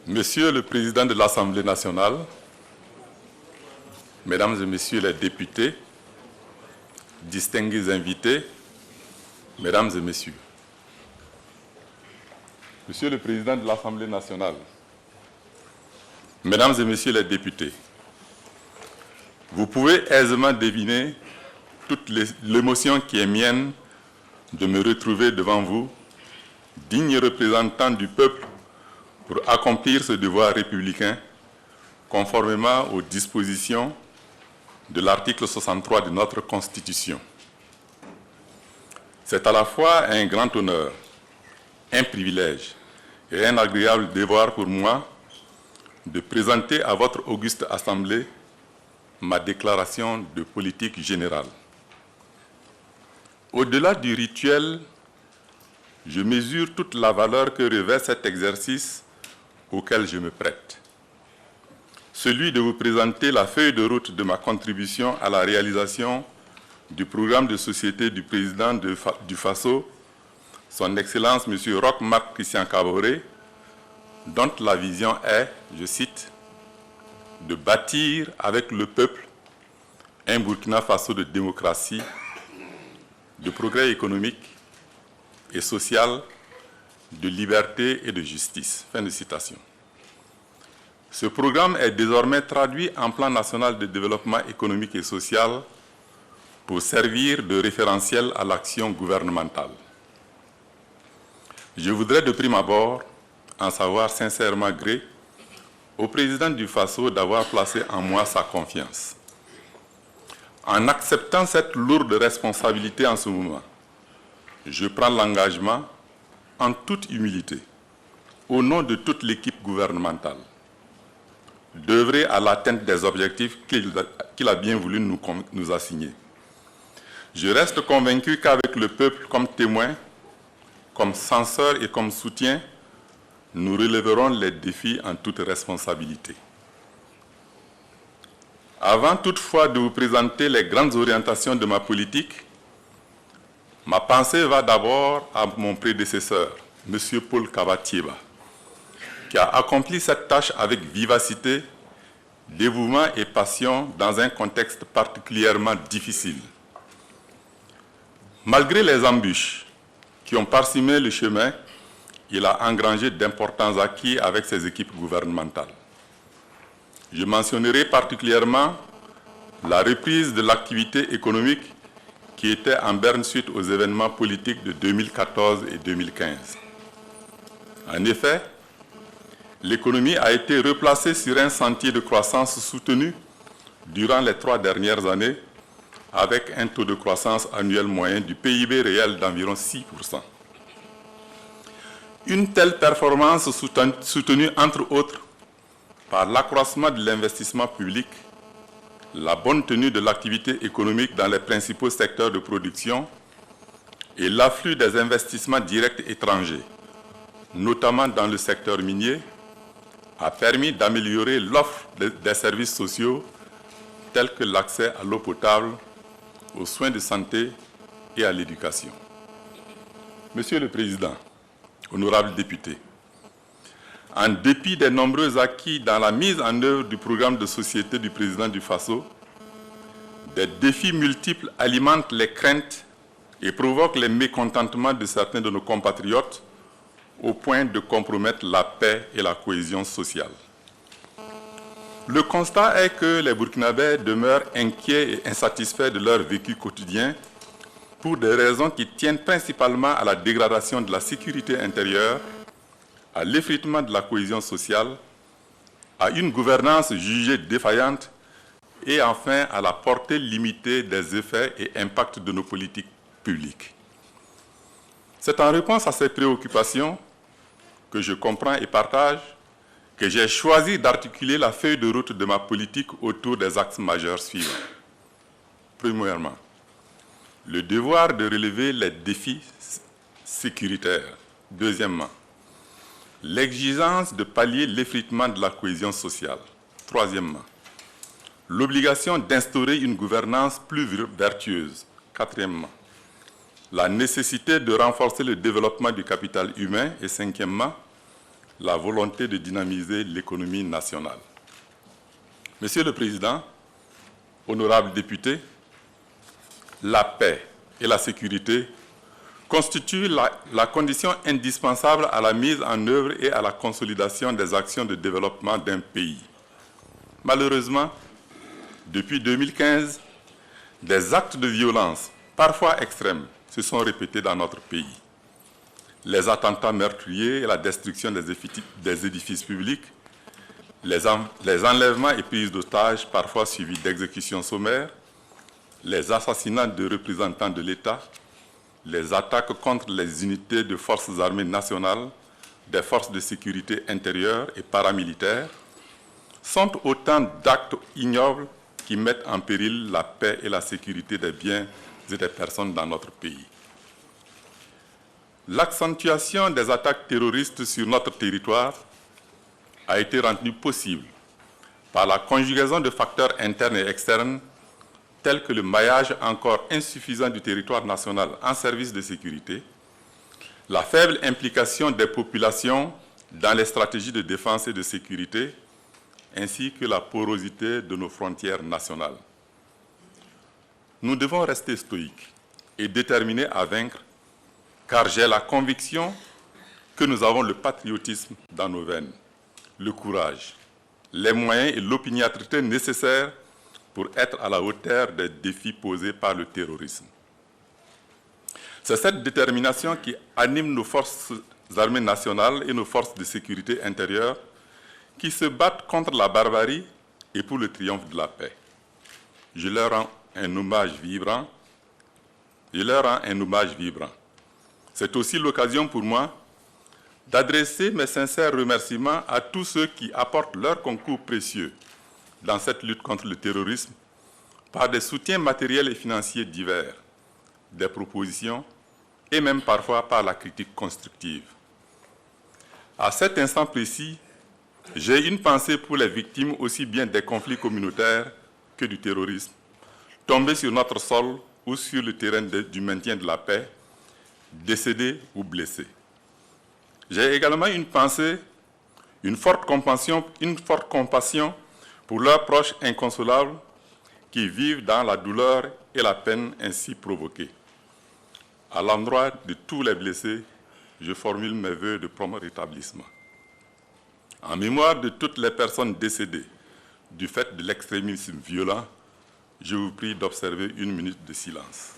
Monsieur le Président de l'Assemblée nationale, Mesdames et Messieurs les députés, distingués invités, Mesdames et Messieurs. Monsieur le Président de l'Assemblée nationale, Mesdames et Messieurs les députés, vous pouvez aisément deviner toute l'émotion qui est mienne de me retrouver devant vous, digne représentant du peuple, pour accomplir ce devoir républicain conformément aux dispositions de l'article 63 de notre Constitution. C'est à la fois un grand honneur, un privilège et un agréable devoir pour moi de présenter à votre auguste Assemblée ma déclaration de politique générale. Au-delà du rituel, je mesure toute la valeur que revêt cet exercice auquel je me prête. Celui de vous présenter la feuille de route de ma contribution à la réalisation du programme de société du président du Faso, son Excellence M. Roch Marc Christian Kaboré, dont la vision est, je cite, de bâtir avec le peuple un Burkina Faso de démocratie, de progrès économique et social, de liberté et de justice. Fin de citation. Ce programme est désormais traduit en plan national de développement économique et social pour servir de référentiel à l'action gouvernementale. Je voudrais de prime abord en savoir sincèrement gré au président du Faso d'avoir placé en moi sa confiance. En acceptant cette lourde responsabilité en ce moment, je prends l'engagement, en toute humilité, au nom de toute l'équipe gouvernementale, d'œuvrer à l'atteinte des objectifs qu'il a bien voulu nous assigner. Je reste convaincu qu'avec le peuple comme témoin, comme censeur et comme soutien, nous relèverons les défis en toute responsabilité. Avant toutefois de vous présenter les grandes orientations de ma politique, ma pensée va d'abord à mon prédécesseur, M. Paul Kaba-Thiéba, qui a accompli cette tâche avec vivacité, dévouement et passion dans un contexte particulièrement difficile. Malgré les embûches qui ont parsemé le chemin, il a engrangé d'importants acquis avec ses équipes gouvernementales. Je mentionnerai particulièrement la reprise de l'activité économique qui était en berne suite aux événements politiques de 2014 et 2015. En effet, l'économie a été replacée sur un sentier de croissance soutenu durant les 3 dernières années, avec un taux de croissance annuel moyen du PIB réel d'environ 6%. Une telle performance soutenue, entre autres, par l'accroissement de l'investissement public, la bonne tenue de l'activité économique dans les principaux secteurs de production et l'afflux des investissements directs étrangers, notamment dans le secteur minier, a permis d'améliorer l'offre des services sociaux tels que l'accès à l'eau potable, aux soins de santé et à l'éducation. Monsieur le Président, honorables députés, en dépit des nombreux acquis dans la mise en œuvre du programme de société du président du Faso, des défis multiples alimentent les craintes et provoquent les mécontentements de certains de nos compatriotes au point de compromettre la paix et la cohésion sociale. Le constat est que les Burkinabés demeurent inquiets et insatisfaits de leur vécu quotidien pour des raisons qui tiennent principalement à la dégradation de la sécurité intérieure, à l'effritement de la cohésion sociale, à une gouvernance jugée défaillante et enfin à la portée limitée des effets et impacts de nos politiques publiques. C'est en réponse à ces préoccupations que je comprends et partage que j'ai choisi d'articuler la feuille de route de ma politique autour des axes majeurs suivants. Premièrement, le devoir de relever les défis sécuritaires. Deuxièmement, l'exigence de pallier l'effritement de la cohésion sociale. Troisièmement, l'obligation d'instaurer une gouvernance plus vertueuse. Quatrièmement, la nécessité de renforcer le développement du capital humain. Et cinquièmement, la volonté de dynamiser l'économie nationale. Monsieur le Président, honorables députés, la paix et la sécurité constituent la condition indispensable à la mise en œuvre et à la consolidation des actions de développement d'un pays. Malheureusement, depuis 2015, des actes de violence, parfois extrêmes, se sont répétés dans notre pays. Les attentats meurtriers et la destruction des édifices publics, les enlèvements et prises d'otages, parfois suivis d'exécutions sommaires, les assassinats de représentants de l'État, les attaques contre les unités de forces armées nationales, des forces de sécurité intérieure et paramilitaires, sont autant d'actes ignobles qui mettent en péril la paix et la sécurité des biens et des personnes dans notre pays. L'accentuation des attaques terroristes sur notre territoire a été rendue possible par la conjugaison de facteurs internes et externes tels que le maillage encore insuffisant du territoire national en service de sécurité, la faible implication des populations dans les stratégies de défense et de sécurité, ainsi que la porosité de nos frontières nationales. Nous devons rester stoïques et déterminés à vaincre, car j'ai la conviction que nous avons le patriotisme dans nos veines, le courage, les moyens et l'opiniâtreté nécessaires pour être à la hauteur des défis posés par le terrorisme. C'est cette détermination qui anime nos forces armées nationales et nos forces de sécurité intérieure qui se battent contre la barbarie et pour le triomphe de la paix. Je leur rends un hommage vibrant. C'est aussi l'occasion pour moi d'adresser mes sincères remerciements à tous ceux qui apportent leur concours précieux dans cette lutte contre le terrorisme par des soutiens matériels et financiers divers, des propositions et même parfois par la critique constructive. À cet instant précis, j'ai une pensée pour les victimes aussi bien des conflits communautaires que du terrorisme, tombés sur notre sol ou sur le terrain du maintien de la paix, décédés ou blessés. J'ai également une pensée, une forte compassion pour leurs proches inconsolables qui vivent dans la douleur et la peine ainsi provoquées. À l'endroit de tous les blessés, je formule mes vœux de prompt rétablissement. En mémoire de toutes les personnes décédées du fait de l'extrémisme violent, je vous prie d'observer 1 minute de silence.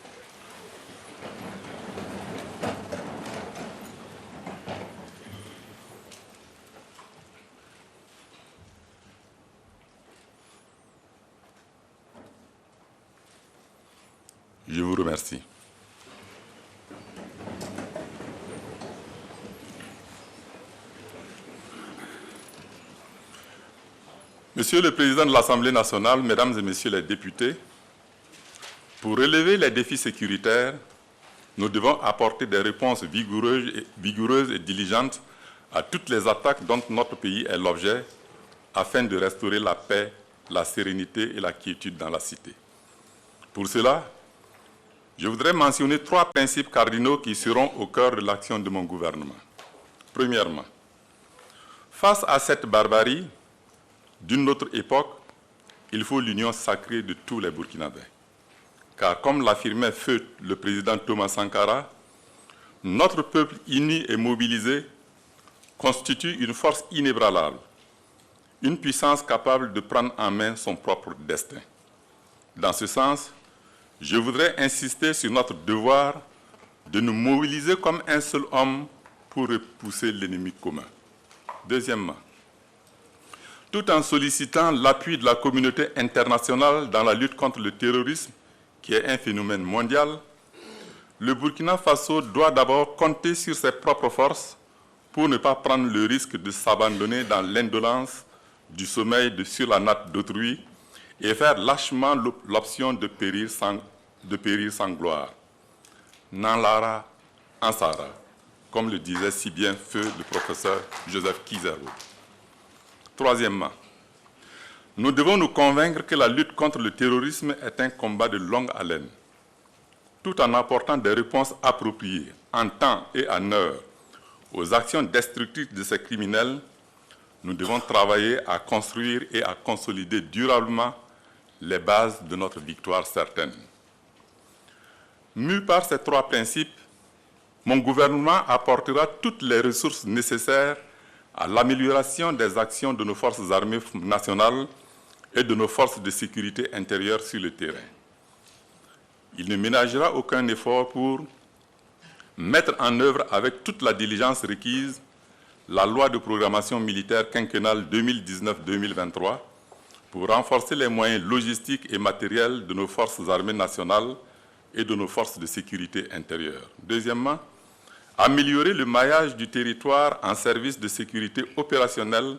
Je vous remercie. Monsieur le Président de l'Assemblée nationale, Mesdames et Messieurs les députés, pour relever les défis sécuritaires, nous devons apporter des réponses vigoureuses et diligentes à toutes les attaques dont notre pays est l'objet, afin de restaurer la paix, la sérénité et la quiétude dans la cité. Pour cela, je voudrais mentionner 3 principes cardinaux qui seront au cœur de l'action de mon gouvernement. Premièrement, face à cette barbarie d'une autre époque, il faut l'union sacrée de tous les Burkinabés. Car comme l'affirmait feu le président Thomas Sankara, notre peuple uni et mobilisé constitue une force inébranlable, une puissance capable de prendre en main son propre destin. Dans ce sens, je voudrais insister sur notre devoir de nous mobiliser comme un seul homme pour repousser l'ennemi commun. Deuxièmement, tout en sollicitant l'appui de la communauté internationale dans la lutte contre le terrorisme, qui est un phénomène mondial, le Burkina Faso doit d'abord compter sur ses propres forces pour ne pas prendre le risque de s'abandonner dans l'indolence du sommeil sur la natte d'autrui et faire lâchement l'option de périr sans gloire. Nanlara Ansara, comme le disait si bien feu le professeur Joseph Kizerbo. Troisièmement, nous devons nous convaincre que la lutte contre le terrorisme est un combat de longue haleine, tout en apportant des réponses appropriées, en temps et en heure, aux actions destructrices de ces criminels, nous devons travailler à construire et à consolider durablement les bases de notre victoire certaine. Mû par ces trois principes, mon gouvernement apportera toutes les ressources nécessaires à l'amélioration des actions de nos forces armées nationales et de nos forces de sécurité intérieure sur le terrain. Il ne ménagera aucun effort pour mettre en œuvre avec toute la diligence requise la loi de programmation militaire quinquennale 2019-2023 pour renforcer les moyens logistiques et matériels de nos forces armées nationales et de nos forces de sécurité intérieure. Deuxièmement, améliorer le maillage du territoire en service de sécurité opérationnelle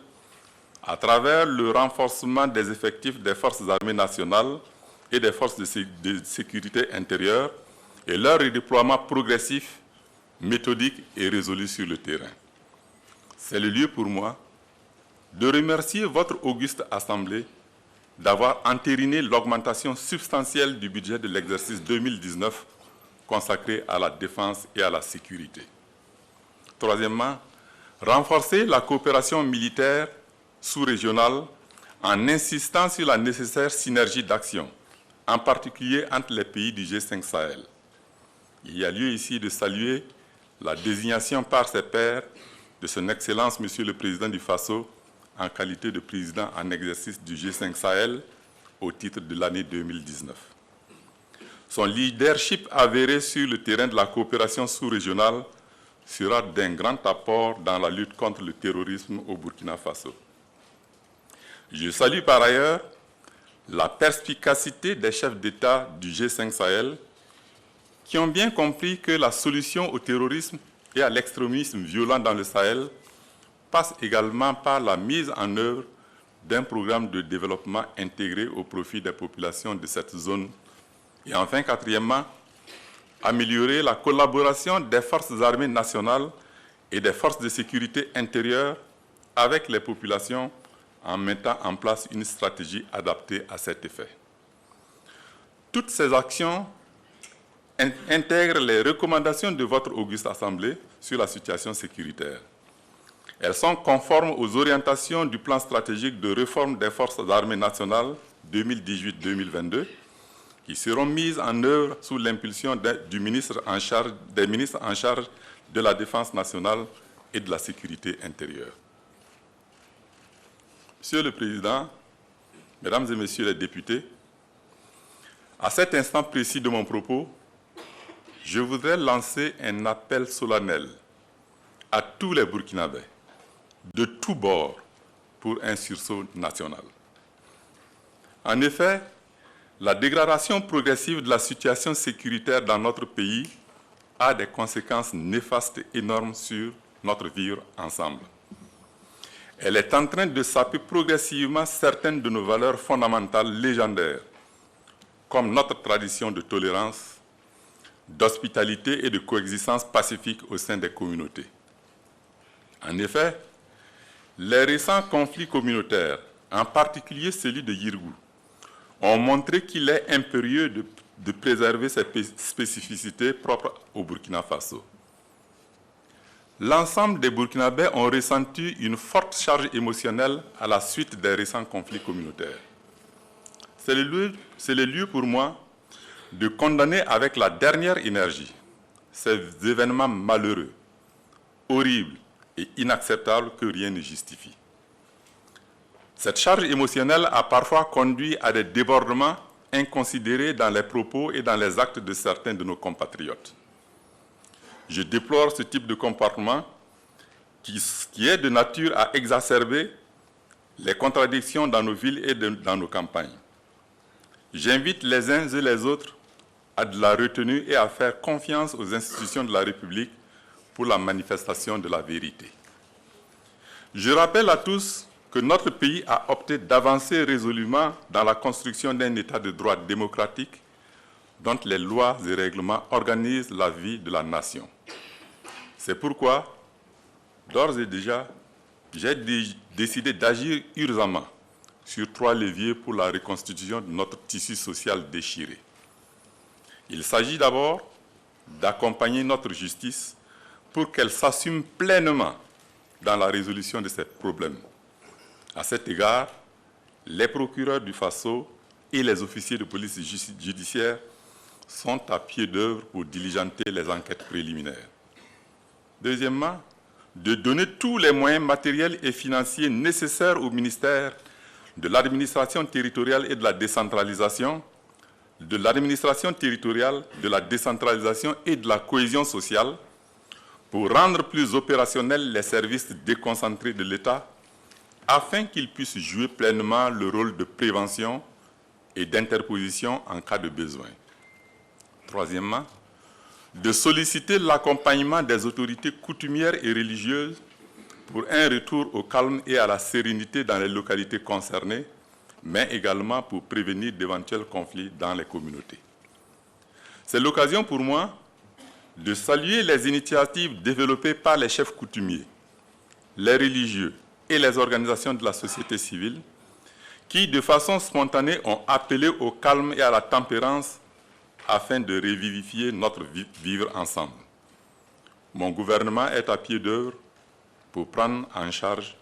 à travers le renforcement des effectifs des forces armées nationales et des forces de sécurité intérieure et leur redéploiement progressif, méthodique et résolu sur le terrain. C'est le lieu pour moi de remercier votre auguste Assemblée d'avoir entériné l'augmentation substantielle du budget de l'exercice 2019 consacré à la défense et à la sécurité. Troisièmement, renforcer la coopération militaire sous-régionale en insistant sur la nécessaire synergie d'action, en particulier entre les pays du G5 Sahel. Il y a lieu ici de saluer la désignation par ses pairs de son Excellence, Monsieur le Président du Faso, en qualité de président en exercice du G5 Sahel au titre de l'année 2019. Son leadership avéré sur le terrain de la coopération sous-régionale sera d'un grand apport dans la lutte contre le terrorisme au Burkina Faso. Je salue par ailleurs la perspicacité des chefs d'État du G5 Sahel qui ont bien compris que la solution au terrorisme et à l'extrémisme violent dans le Sahel passe également par la mise en œuvre d'un programme de développement intégré au profit des populations de cette zone. Et enfin, quatrièmement, améliorer la collaboration des forces armées nationales et des forces de sécurité intérieure avec les populations en mettant en place une stratégie adaptée à cet effet. Toutes ces actions intègrent les recommandations de votre auguste Assemblée sur la situation sécuritaire. Elles sont conformes aux orientations du plan stratégique de réforme des forces armées nationales 2018-2022 qui seront mises en œuvre sous l'impulsion des ministres en charge de la défense nationale et de la sécurité intérieure. Monsieur le Président, Mesdames et Messieurs les députés, à cet instant précis de mon propos, je voudrais lancer un appel solennel à tous les Burkinabés, de tous bords, pour un sursaut national. En effet, la dégradation progressive de la situation sécuritaire dans notre pays a des conséquences néfastes énormes sur notre vivre ensemble. Elle est en train de saper progressivement certaines de nos valeurs fondamentales légendaires, comme notre tradition de tolérance, d'hospitalité et de coexistence pacifique au sein des communautés. En effet, les récents conflits communautaires, en particulier celui de Yirgou, ont montré qu'il est impérieux de préserver ces spécificités propres au Burkina Faso. L'ensemble des Burkinabés ont ressenti une forte charge émotionnelle à la suite des récents conflits communautaires. C'est le lieu pour moi de condamner avec la dernière énergie ces événements malheureux, horribles et inacceptables que rien ne justifie. Cette charge émotionnelle a parfois conduit à des débordements inconsidérés dans les propos et dans les actes de certains de nos compatriotes. Je déplore ce type de comportement qui est de nature à exacerber les contradictions dans nos villes et dans nos campagnes. J'invite les uns et les autres à de la retenue et à faire confiance aux institutions de la République pour la manifestation de la vérité. Je rappelle à tous que notre pays a opté d'avancer résolument dans la construction d'un État de droit démocratique dont les lois et règlements organisent la vie de la nation. C'est pourquoi, d'ores et déjà, j'ai décidé d'agir urgemment sur 3 leviers pour la reconstitution de notre tissu social déchiré. Il s'agit d'abord d'accompagner notre justice pour qu'elle s'assume pleinement dans la résolution de ces problèmes. À cet égard, les procureurs du Faso et les officiers de police judiciaire sont à pied d'œuvre pour diligenter les enquêtes préliminaires. Deuxièmement, de donner tous les moyens matériels et financiers nécessaires au ministère de l'administration territoriale et de la décentralisation, de l'administration territoriale, de la décentralisation et de la cohésion sociale pour rendre plus opérationnels les services déconcentrés de l'État afin qu'ils puissent jouer pleinement le rôle de prévention et d'interposition en cas de besoin. Troisièmement, de solliciter l'accompagnement des autorités coutumières et religieuses pour un retour au calme et à la sérénité dans les localités concernées, mais également pour prévenir d'éventuels conflits dans les communautés. C'est l'occasion pour moi de saluer les initiatives développées par les chefs coutumiers, les religieux et les organisations de la société civile qui, de façon spontanée, ont appelé au calme et à la tempérance afin de revivifier notre vivre ensemble. Mon gouvernement est à pied d'œuvre pour prendre en charge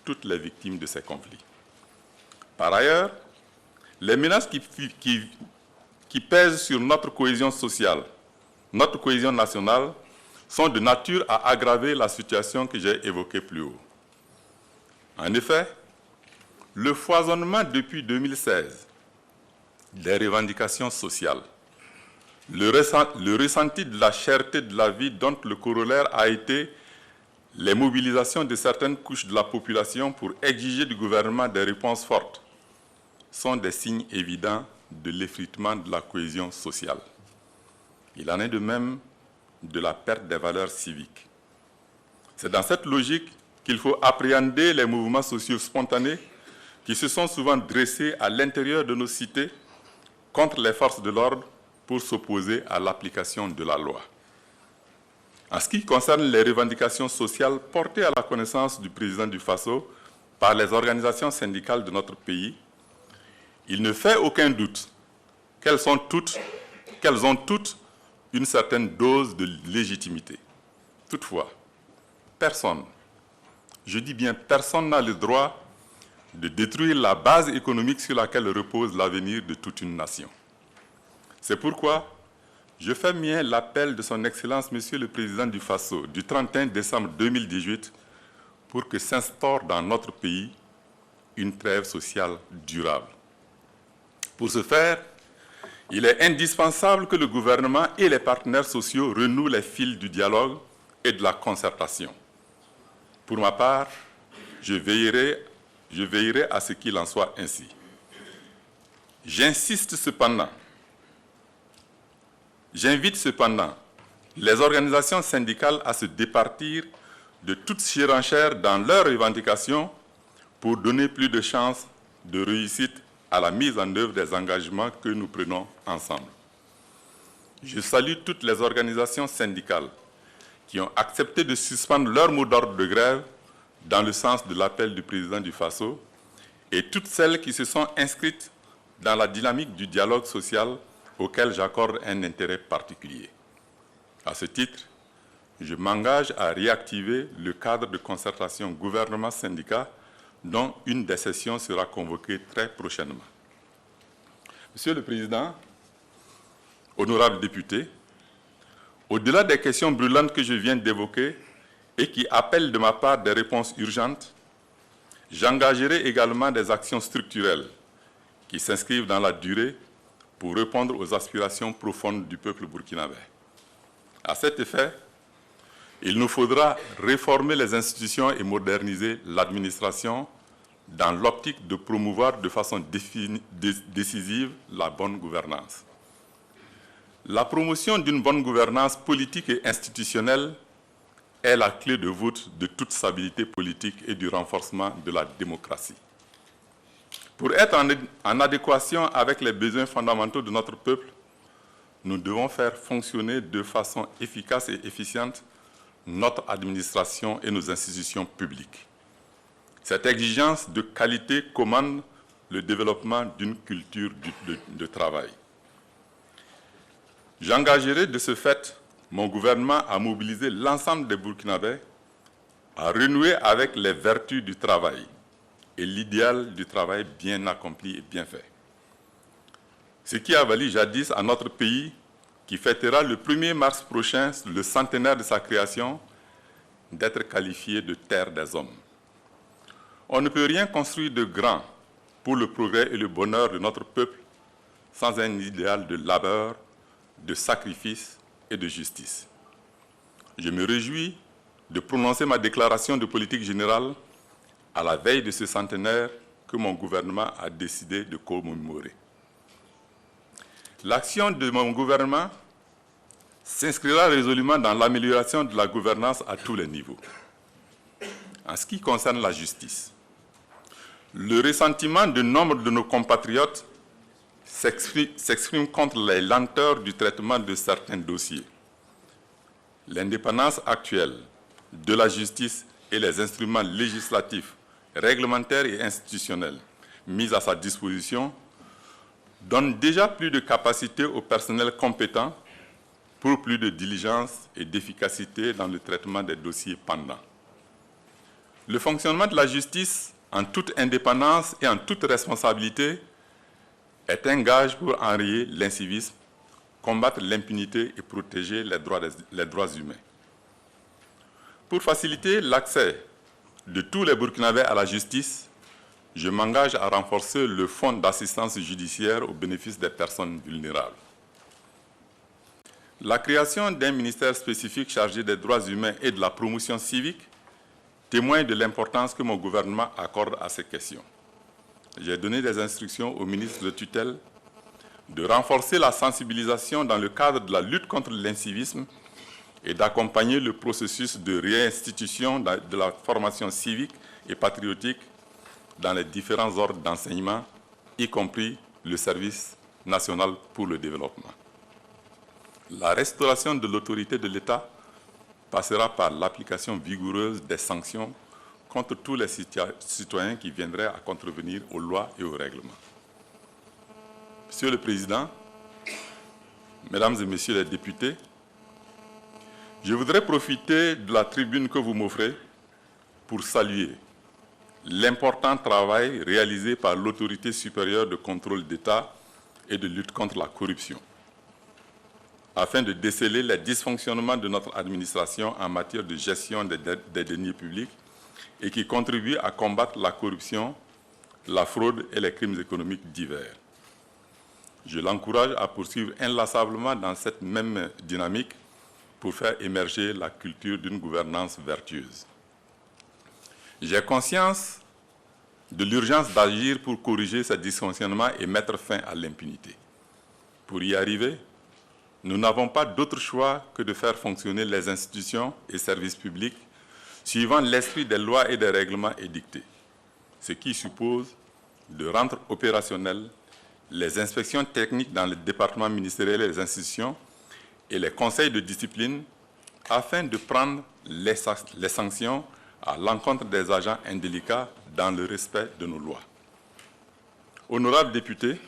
toutes les victimes de ces conflits. Par ailleurs, les menaces qui pèsent sur notre cohésion sociale, notre cohésion nationale, sont de nature à aggraver la situation que j'ai évoquée plus haut. En effet, le foisonnement depuis 2016 des revendications sociales, le ressenti de la cherté de la vie dont le corollaire a été les mobilisations de certaines couches de la population pour exiger du gouvernement des réponses fortes sont des signes évidents de l'effritement de la cohésion sociale. Il en est de même de la perte des valeurs civiques. C'est dans cette logique qu'il faut appréhender les mouvements sociaux spontanés qui se sont souvent dressés à l'intérieur de nos cités contre les forces de l'ordre pour s'opposer à l'application de la loi. En ce qui concerne les revendications sociales portées à la connaissance du président du Faso par les organisations syndicales de notre pays, il ne fait aucun doute qu'elles ont toutes une certaine dose de légitimité. Toutefois, personne, je dis bien personne, n'a le droit de détruire la base économique sur laquelle repose l'avenir de toute une nation. C'est pourquoi je fais mien l'appel de son Excellence, Monsieur le Président du Faso, du 31 décembre 2018, pour que s'instaure dans notre pays une trêve sociale durable. Pour ce faire, il est indispensable que le gouvernement et les partenaires sociaux renouent les fils du dialogue et de la concertation. Pour ma part, je veillerai à ce qu'il en soit ainsi. J'invite cependant les organisations syndicales à se départir de toute surenchère dans leurs revendications pour donner plus de chances de réussite à la mise en œuvre des engagements que nous prenons ensemble. Je salue toutes les organisations syndicales qui ont accepté de suspendre leur mot d'ordre de grève dans le sens de l'appel du président du Faso et toutes celles qui se sont inscrites dans la dynamique du dialogue social auquel j'accorde un intérêt particulier. À ce titre, je m'engage à réactiver le cadre de concertation gouvernement-syndicat dont une des sessions sera convoquée très prochainement. Monsieur le Président, honorables députés, au-delà des questions brûlantes que je viens d'évoquer et qui appellent de ma part des réponses urgentes, j'engagerai également des actions structurelles qui s'inscrivent dans la durée pour répondre aux aspirations profondes du peuple burkinabé. À cet effet, il nous faudra réformer les institutions et moderniser l'administration dans l'optique de promouvoir de façon décisive la bonne gouvernance. La promotion d'une bonne gouvernance politique et institutionnelle est la clé de voûte de toute stabilité politique et du renforcement de la démocratie. Pour être en adéquation avec les besoins fondamentaux de notre peuple, nous devons faire fonctionner de façon efficace et efficiente notre administration et nos institutions publiques. Cette exigence de qualité commande le développement d'une culture de travail. J'engagerai de ce fait mon gouvernement a mobilisé l'ensemble des Burkinabés à renouer avec les vertus du travail et l'idéal du travail bien accompli et bien fait. Ce qui a valu jadis à notre pays, qui fêtera le 1er mars prochain le centenaire de sa création, d'être qualifié de terre des hommes. On ne peut rien construire de grand pour le progrès et le bonheur de notre peuple sans un idéal de labeur, de sacrifice et de justice. Je me réjouis de prononcer ma déclaration de politique générale à la veille de ce centenaire que mon gouvernement a décidé de commémorer. L'action de mon gouvernement s'inscrira résolument dans l'amélioration de la gouvernance à tous les niveaux. En ce qui concerne la justice, le ressentiment de nombre de nos compatriotes s'exprime contre les lenteurs du traitement de certains dossiers. L'indépendance actuelle de la justice et les instruments législatifs, réglementaires et institutionnels mis à sa disposition donnent déjà plus de capacité au personnel compétent pour plus de diligence et d'efficacité dans le traitement des dossiers pendants. Le fonctionnement de la justice, en toute indépendance et en toute responsabilité, est un gage pour enrayer l'incivisme, combattre l'impunité et protéger les droits humains. Pour faciliter l'accès de tous les Burkinabés à la justice, je m'engage à renforcer le fonds d'assistance judiciaire au bénéfice des personnes vulnérables. La création d'un ministère spécifique chargé des droits humains et de la promotion civique témoigne de l'importance que mon gouvernement accorde à ces questions. J'ai donné des instructions au ministre de tutelle de renforcer la sensibilisation dans le cadre de la lutte contre l'incivisme et d'accompagner le processus de réinstitution de la formation civique et patriotique dans les différents ordres d'enseignement, y compris le service national pour le développement. La restauration de l'autorité de l'État passera par l'application vigoureuse des sanctions contre tous les citoyens qui viendraient à contrevenir aux lois et aux règlements. Monsieur le Président, Mesdames et Messieurs les députés, je voudrais profiter de la tribune que vous m'offrez pour saluer l'important travail réalisé par l'autorité supérieure de contrôle d'État et de lutte contre la corruption, afin de déceler les dysfonctionnements de notre administration en matière de gestion des deniers publics et qui contribuent à combattre la corruption, la fraude et les crimes économiques divers. Je l'encourage à poursuivre inlassablement dans cette même dynamique pour faire émerger la culture d'une gouvernance vertueuse. J'ai conscience de l'urgence d'agir pour corriger ces dysfonctionnements et mettre fin à l'impunité. Pour y arriver, nous n'avons pas d'autre choix que de faire fonctionner les institutions et services publics suivant l'esprit des lois et des règlements édictés, ce qui suppose de rendre opérationnels les inspections techniques dans les départements ministériels et les institutions et les conseils de discipline afin de prendre les sanctions à l'encontre des agents indélicats dans le respect de nos lois. Honorables députés,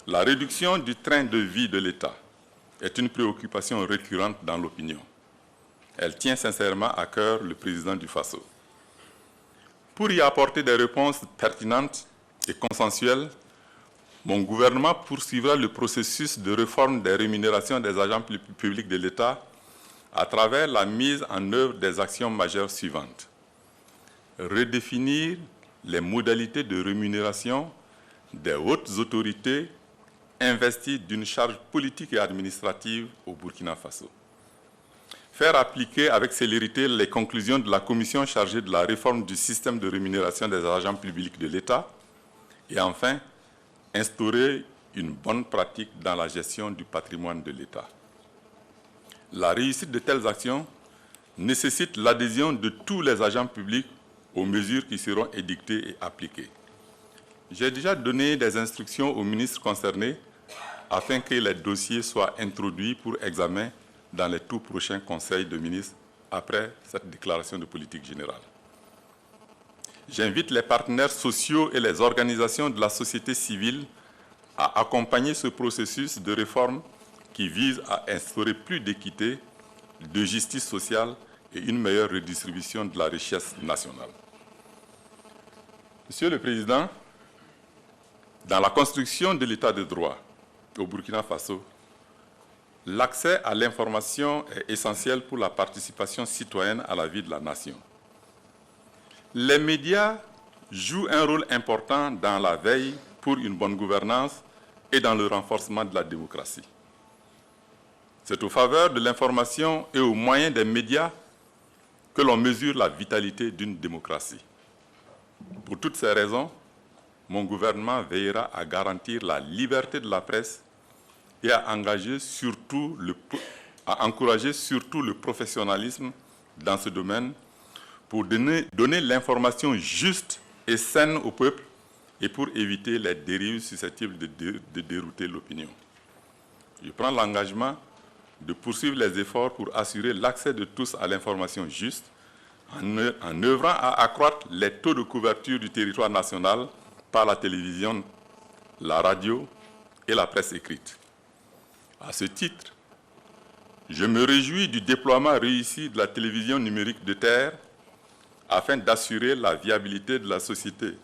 la réduction du train de vie de l'État est une préoccupation récurrente dans l'opinion. Elle tient sincèrement à cœur le président du Faso. Pour y apporter des réponses pertinentes et consensuelles, mon gouvernement poursuivra le processus de réforme des rémunérations des agents publics de l'État à travers la mise en œuvre des actions majeures suivantes. Redéfinir les modalités de rémunération des hautes autorités investies d'une charge politique et administrative au Burkina Faso. Faire appliquer avec célérité les conclusions de la commission chargée de la réforme du système de rémunération des agents publics de l'État. Et enfin, instaurer une bonne pratique dans la gestion du patrimoine de l'État. La réussite de telles actions nécessite l'adhésion de tous les agents publics aux mesures qui seront édictées et appliquées. J'ai déjà donné des instructions aux ministres concernés afin que les dossiers soient introduits pour examen dans les tout prochains conseils de ministres après cette déclaration de politique générale. J'invite les partenaires sociaux et les organisations de la société civile à accompagner ce processus de réforme qui vise à instaurer plus d'équité, de justice sociale et une meilleure redistribution de la richesse nationale. Monsieur le Président, dans la construction de l'État de droit au Burkina Faso, l'accès à l'information est essentiel pour la participation citoyenne à la vie de la nation. Les médias jouent un rôle important dans la veille pour une bonne gouvernance et dans le renforcement de la démocratie. C'est au faveur de l'information et aux moyens des médias que l'on mesure la vitalité d'une démocratie. Pour toutes ces raisons, mon gouvernement veillera à garantir la liberté de la presse et à encourager surtout le professionnalisme dans ce domaine pour donner l'information juste et saine au peuple et pour éviter les dérives susceptibles de dérouter l'opinion. Je prends l'engagement de poursuivre les efforts pour assurer l'accès de tous à l'information juste en œuvrant à accroître les taux de couverture du territoire national par la télévision, la radio et la presse écrite. À ce titre, je me réjouis du déploiement réussi de la télévision numérique de terre afin d'assurer la viabilité de la société.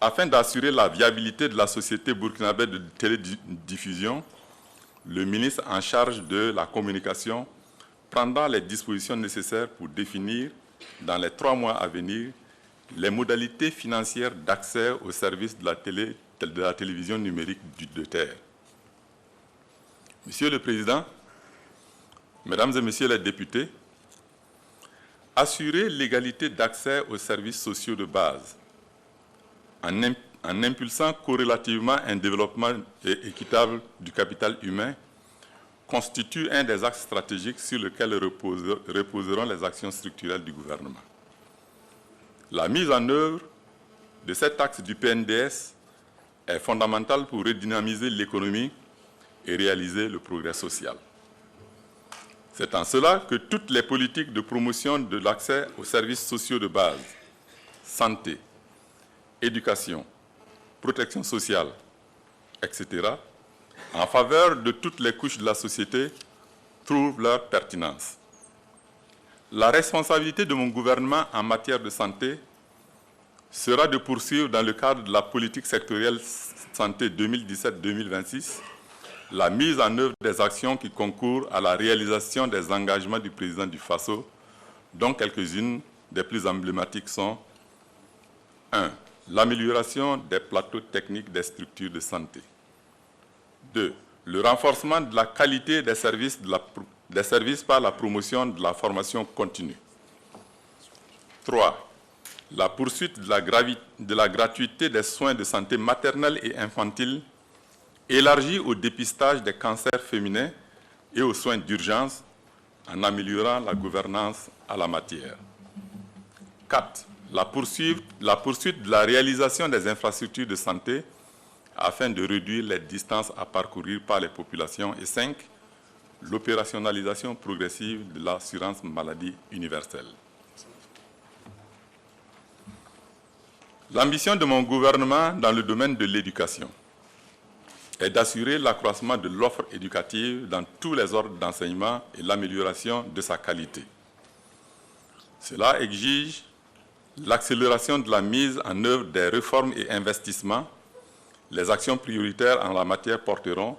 Afin d'assurer la viabilité de la société burkinabé de télédiffusion, le ministre en charge de la communication prendra les dispositions nécessaires pour définir, dans les 3 mois à venir, les modalités financières d'accès aux services de la télévision numérique de terre. Monsieur le Président, Mesdames et Messieurs les députés, assurer l'égalité d'accès aux services sociaux de base en impulsant corrélativement un développement équitable du capital humain constitue un des axes stratégiques sur lesquels reposeront les actions structurelles du gouvernement. La mise en œuvre de cet axe du PNDS est fondamentale pour redynamiser l'économie et réaliser le progrès social. C'est en cela que toutes les politiques de promotion de l'accès aux services sociaux de base, santé, éducation, protection sociale, etc., en faveur de toutes les couches de la société, trouvent leur pertinence. La responsabilité de mon gouvernement en matière de santé sera de poursuivre dans le cadre de la politique sectorielle santé 2017-2026 la mise en œuvre des actions qui concourent à la réalisation des engagements du président du Faso, dont quelques-unes des plus emblématiques sont 1. L'amélioration des plateaux techniques des structures de santé. 2. Le renforcement de la qualité des services par la promotion de la formation continue. 3. La poursuite de la gratuité des soins de santé maternelle et infantile élargie au dépistage des cancers féminins et aux soins d'urgence en améliorant la gouvernance à la matière. 4. La poursuite de la réalisation des infrastructures de santé afin de réduire les distances à parcourir par les populations. Et 5. L'opérationnalisation progressive de l'assurance maladie universelle. L'ambition de mon gouvernement dans le domaine de l'éducation est d'assurer l'accroissement de l'offre éducative dans tous les ordres d'enseignement et l'amélioration de sa qualité. Cela exige l'accélération de la mise en œuvre des réformes et investissements. Les actions prioritaires en la matière porteront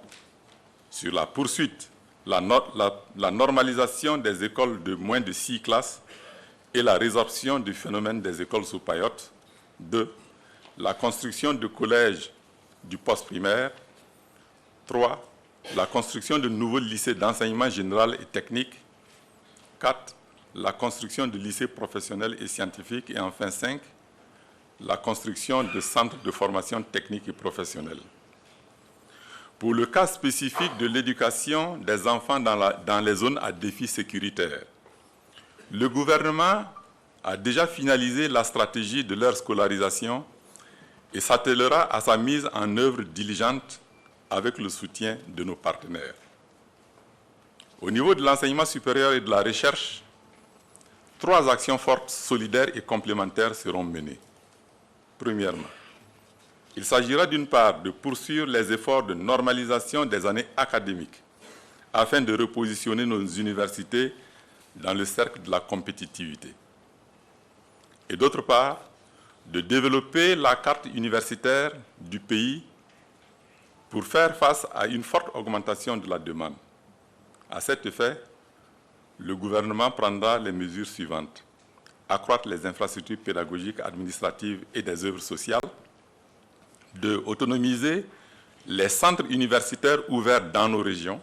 sur la poursuite, la normalisation des écoles de moins de 6 classes et la résorption du phénomène des écoles sous paillotes. 2. La construction de collèges du post-primaire. 3. La construction de nouveaux lycées d'enseignement général et technique. 4. La construction de lycées professionnels et scientifiques. Et enfin 5. La construction de centres de formation technique et professionnelle. Pour le cas spécifique de l'éducation des enfants dans les zones à défi sécuritaire, le gouvernement a déjà finalisé la stratégie de leur scolarisation et s'attellera à sa mise en œuvre diligente avec le soutien de nos partenaires. Au niveau de l'enseignement supérieur et de la recherche, 3 actions fortes, solidaires et complémentaires seront menées. Premièrement, il s'agira d'une part de poursuivre les efforts de normalisation des années académiques afin de repositionner nos universités dans le cercle de la compétitivité. Et d'autre part, de développer la carte universitaire du pays pour faire face à une forte augmentation de la demande. À cet effet, le gouvernement prendra les mesures suivantes. Accroître les infrastructures pédagogiques, administratives et des œuvres sociales. 2. Autonomiser les centres universitaires ouverts dans nos régions,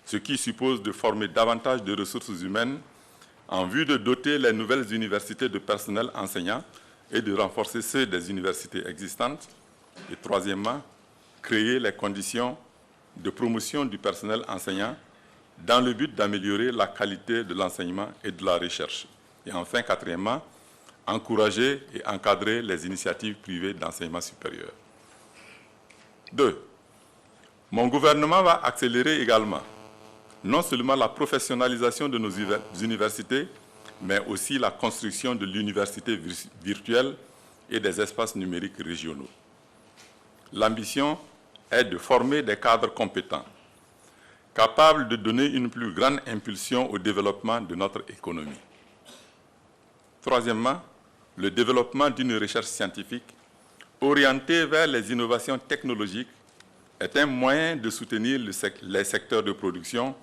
ce qui suppose de former davantage de ressources humaines en vue de doter les nouvelles universités de personnel enseignant et de renforcer ceux des universités existantes. Et troisièmement, créer les conditions de promotion du personnel enseignant dans le but d'améliorer la qualité de l'enseignement et de la recherche. Et enfin, quatrièmement, encourager et encadrer les initiatives privées d'enseignement supérieur. 2. Mon gouvernement va accélérer également non seulement la professionnalisation de nos universités, mais aussi la construction de l'université virtuelle et des espaces numériques régionaux. L'ambition est de former des cadres compétents, capables de donner une plus grande impulsion au développement de notre économie. Troisièmement, le développement d'une recherche scientifique orientée vers les innovations technologiques est un moyen de soutenir les secteurs de production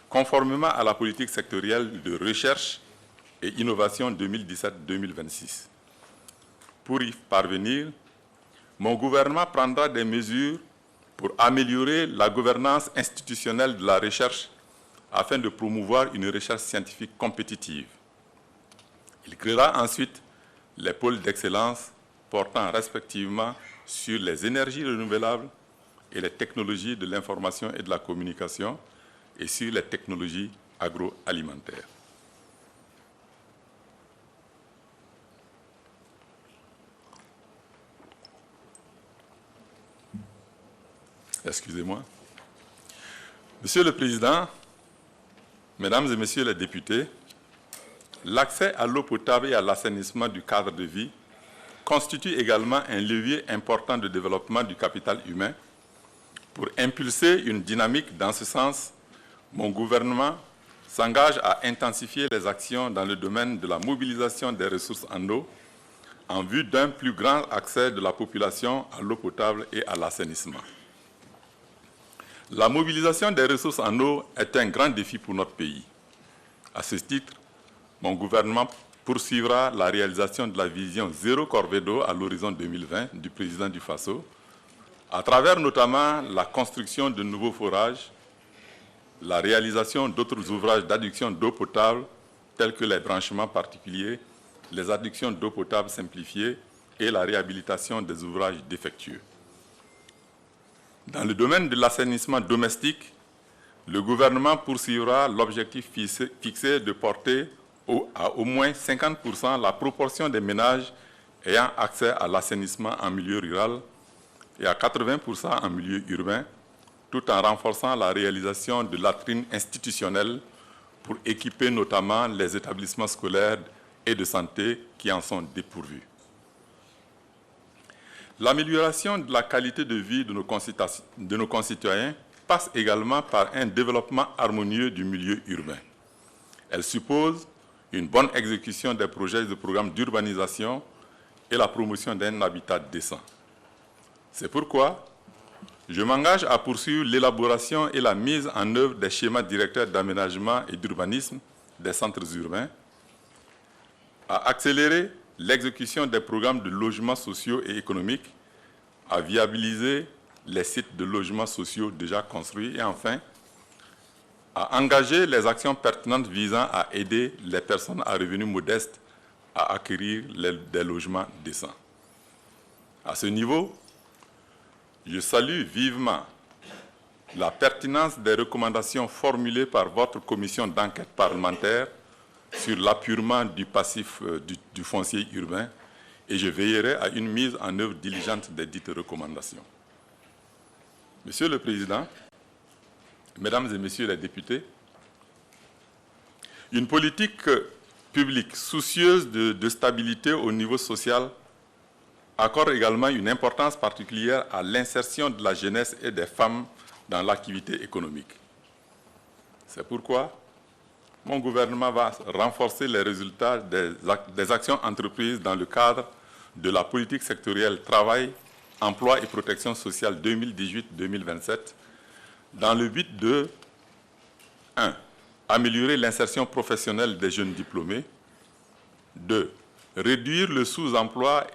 conformément à la politique sectorielle de recherche et innovation 2017-2026. Pour y parvenir, mon gouvernement prendra des mesures pour améliorer la gouvernance institutionnelle de la recherche afin de promouvoir une recherche scientifique compétitive. Il créera ensuite les pôles d'excellence portant respectivement sur les énergies renouvelables et les technologies de l'information et de la communication et sur les technologies agroalimentaires. Excusez-moi. Monsieur le Président, Mesdames et Messieurs les députés, l'accès à l'eau potable et à l'assainissement du cadre de vie constitue également un levier important de développement du capital humain. Pour impulser une dynamique dans ce sens, mon gouvernement s'engage à intensifier les actions dans le domaine de la mobilisation des ressources en eau en vue d'un plus grand accès de la population à l'eau potable et à l'assainissement. La mobilisation des ressources en eau est un grand défi pour notre pays. À ce titre, mon gouvernement poursuivra la réalisation de la vision zéro corvée d'eau à l'horizon 2020 du président du Faso, à travers notamment la construction de nouveaux forages, la réalisation d'autres ouvrages d'adduction d'eau potable, tels que les branchements particuliers, les adductions d'eau potable simplifiées et la réhabilitation des ouvrages défectueux. Dans le domaine de l'assainissement domestique, le gouvernement poursuivra l'objectif fixé de porter à au moins 50% la proportion des ménages ayant accès à l'assainissement en milieu rural et à 80% en milieu urbain, tout en renforçant la réalisation de latrines institutionnelles pour équiper notamment les établissements scolaires et de santé qui en sont dépourvus. L'amélioration de la qualité de vie de nos concitoyens passe également par un développement harmonieux du milieu urbain. Elle suppose une bonne exécution des projets et des programmes d'urbanisation et la promotion d'un habitat décent. C'est pourquoi je m'engage à poursuivre l'élaboration et la mise en œuvre des schémas directeurs d'aménagement et d'urbanisme des centres urbains, à accélérer l'exécution des programmes de logements sociaux et économiques, à viabiliser les sites de logements sociaux déjà construits et enfin, à engager les actions pertinentes visant à aider les personnes à revenus modestes à acquérir des logements décents. À ce niveau, je salue vivement la pertinence des recommandations formulées par votre commission d'enquête parlementaire sur l'appurement du passif du foncier urbain et je veillerai à une mise en œuvre diligente des dites recommandations. Monsieur le Président, Mesdames et Messieurs les députés, une politique publique soucieuse de stabilité au niveau social accorde également une importance particulière à l'insertion de la jeunesse et des femmes dans l'activité économique. C'est pourquoi mon gouvernement va renforcer les résultats des actions entreprises dans le cadre de la politique sectorielle travail, emploi et protection sociale 2018-2027 dans le but de 1. Améliorer l'insertion professionnelle des jeunes diplômés. 2. Réduire le sous-emploi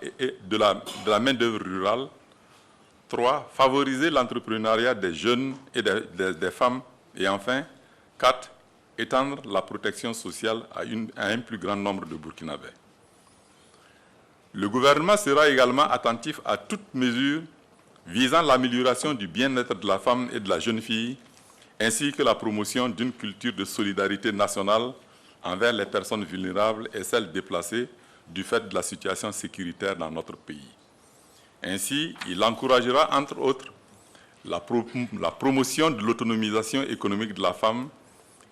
de la main-d'œuvre rurale. 3. Favoriser l'entrepreneuriat des jeunes et des femmes. Et enfin, 4. Étendre la protection sociale à un plus grand nombre de Burkinabés. Le gouvernement sera également attentif à toute mesure visant l'amélioration du bien-être de la femme et de la jeune fille, ainsi que la promotion d'une culture de solidarité nationale envers les personnes vulnérables et celles déplacées du fait de la situation sécuritaire dans notre pays. Ainsi, il encouragera, entre autres, la promotion de l'autonomisation économique de la femme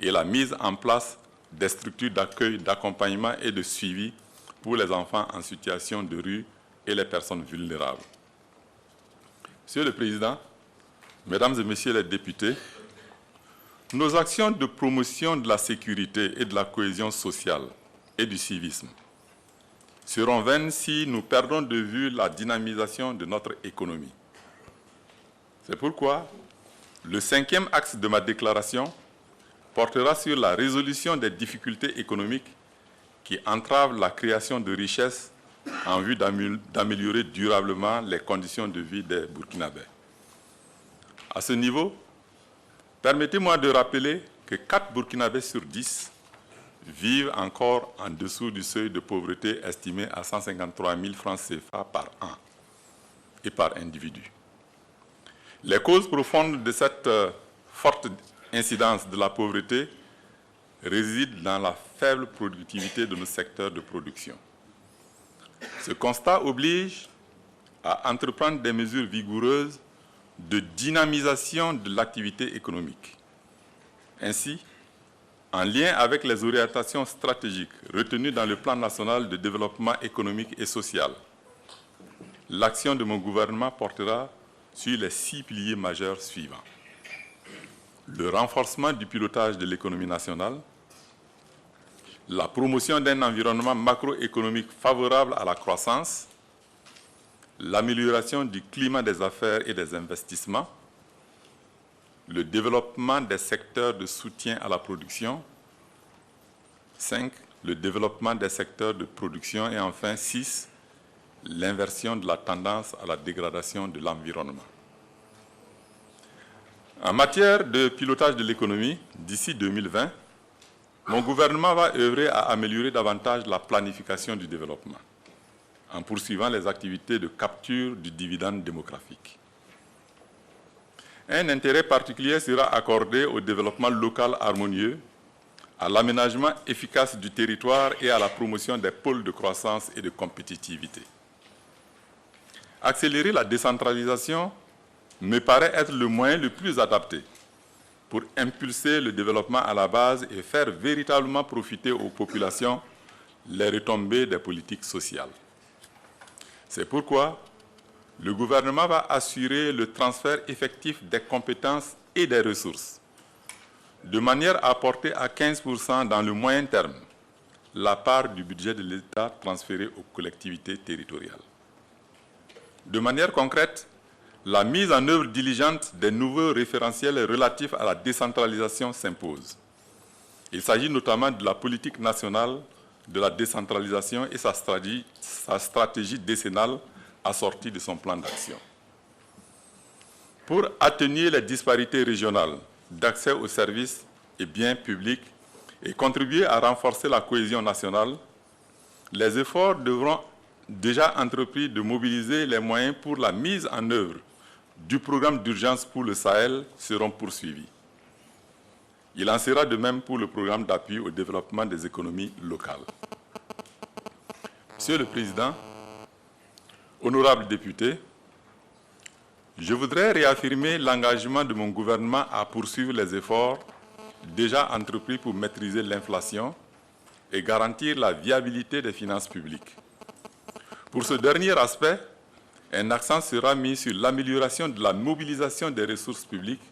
et la mise en place des structures d'accueil, d'accompagnement et de suivi pour les enfants en situation de rue et les personnes vulnérables. Monsieur le Président, Mesdames et Messieurs les députés, nos actions de promotion de la sécurité et de la cohésion sociale et du civisme seront vaines si nous perdons de vue la dynamisation de notre économie. C'est pourquoi le 5e axe de ma déclaration portera sur la résolution des difficultés économiques qui entravent la création de richesses en vue d'améliorer durablement les conditions de vie des Burkinabés. À ce niveau, permettez-moi de rappeler que 4 Burkinabés sur 10 vivent encore en dessous du seuil de pauvreté estimé à 153 000 francs CFA par an et par individu. Les causes profondes de cette forte incidence de la pauvreté réside dans la faible productivité de nos secteurs de production. Ce constat oblige à entreprendre des mesures vigoureuses de dynamisation de l'activité économique. Ainsi, en lien avec les orientations stratégiques retenues dans le Plan national de développement économique et social, l'action de mon gouvernement portera sur les 6 piliers majeurs suivants. Le renforcement du pilotage de l'économie nationale, la promotion d'un environnement macroéconomique favorable à la croissance, l'amélioration du climat des affaires et des investissements, le développement des secteurs de soutien à la production, 5. Le développement des secteurs de production et enfin 6. L'inversion de la tendance à la dégradation de l'environnement. En matière de pilotage de l'économie, d'ici 2020, mon gouvernement va œuvrer à améliorer davantage la planification du développement, en poursuivant les activités de capture du dividende démographique. Un intérêt particulier sera accordé au développement local harmonieux, à l'aménagement efficace du territoire et à la promotion des pôles de croissance et de compétitivité. Accélérer la décentralisation me paraît être le moyen le plus adapté pour impulser le développement à la base et faire véritablement profiter aux populations les retombées des politiques sociales. C'est pourquoi le gouvernement va assurer le transfert effectif des compétences et des ressources, de manière à porter à 15% dans le moyen terme la part du budget de l'État transférée aux collectivités territoriales. De manière concrète, la mise en œuvre diligente des nouveaux référentiels relatifs à la décentralisation s'impose. Il s'agit notamment de la politique nationale de la décentralisation et sa stratégie décennale assortie de son plan d'action. Pour atténuer les disparités régionales d'accès aux services et biens publics et contribuer à renforcer la cohésion nationale, les efforts devront déjà entrepris de mobiliser les moyens pour la mise en œuvre du programme d'urgence pour le Sahel seront poursuivis. Il en sera de même pour le programme d'appui au développement des économies locales. Monsieur le Président, honorables députés, je voudrais réaffirmer l'engagement de mon gouvernement à poursuivre les efforts déjà entrepris pour maîtriser l'inflation et garantir la viabilité des finances publiques. Pour ce dernier aspect, un accent sera mis sur l'amélioration de la mobilisation des ressources publiques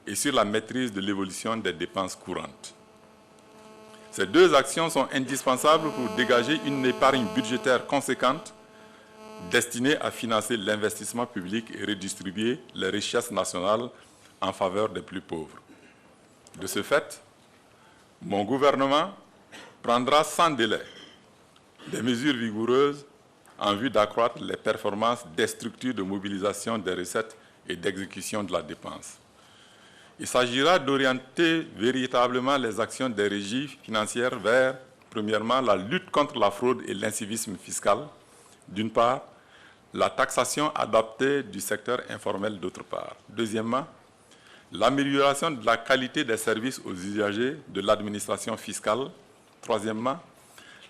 et sur la maîtrise de l'évolution des dépenses courantes. Ces deux actions sont indispensables pour dégager une épargne budgétaire conséquente destinée à financer l'investissement public et redistribuer les richesses nationales en faveur des plus pauvres. De ce fait, mon gouvernement prendra sans délai des mesures vigoureuses en vue d'accroître les performances des structures de mobilisation des recettes et d'exécution de la dépense. Il s'agira d'orienter véritablement les actions des régies financières vers, premièrement, la lutte contre la fraude et l'incivisme fiscal, d'une part, la taxation adaptée du secteur informel, d'autre part. Deuxièmement, l'amélioration de la qualité des services aux usagers de l'administration fiscale. Troisièmement,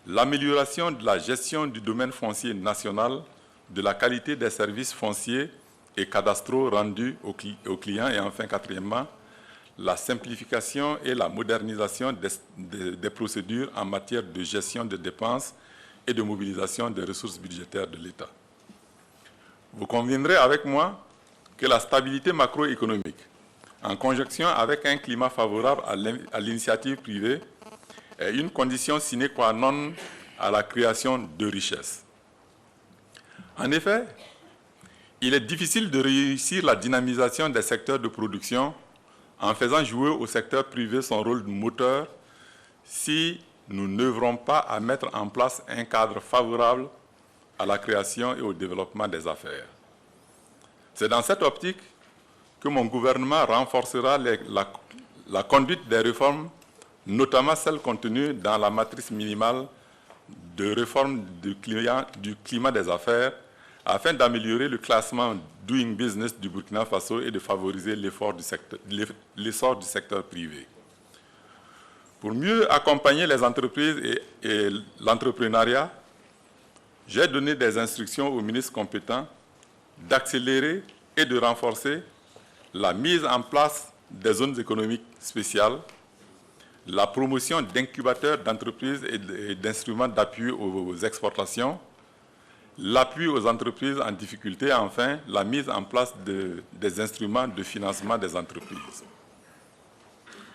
l'amélioration de la gestion du domaine foncier national, de la qualité des services fonciers et cadastraux rendus aux clients. Et enfin, quatrièmement, la simplification et la modernisation des procédures en matière de gestion des dépenses et de mobilisation des ressources budgétaires de l'État. Vous conviendrez avec moi que la stabilité macroéconomique, en conjonction avec un climat favorable à l'initiative privée, est une condition sine qua non à la création de richesses. En effet, il est difficile de réussir la dynamisation des secteurs de production en faisant jouer au secteur privé son rôle de moteur si nous n'œuvrons pas à mettre en place un cadre favorable à la création et au développement des affaires. C'est dans cette optique que mon gouvernement renforcera la conduite des réformes, notamment celles contenues dans la matrice minimale de réforme du climat des affaires, afin d'améliorer le classement Doing Business du Burkina Faso et de favoriser l'essor du secteur privé. Pour mieux accompagner les entreprises et l'entrepreneuriat, j'ai donné des instructions aux ministres compétents d'accélérer et de renforcer la mise en place des zones économiques spéciales, la promotion d'incubateurs d'entreprises et d'instruments d'appui aux exportations, l'appui aux entreprises en difficulté et enfin la mise en place des instruments de financement des entreprises.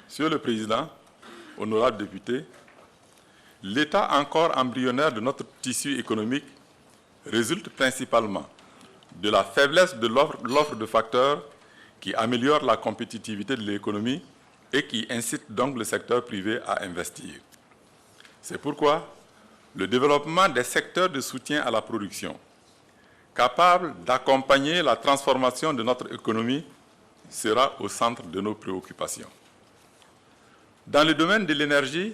Monsieur le Président, honorables députés, l'état encore embryonnaire de notre tissu économique résulte principalement de la faiblesse de l'offre de facteurs qui améliorent la compétitivité de l'économie et qui incitent donc le secteur privé à investir. C'est pourquoi le développement des secteurs de soutien à la production, capables d'accompagner la transformation de notre économie, sera au centre de nos préoccupations. Dans le domaine de l'énergie,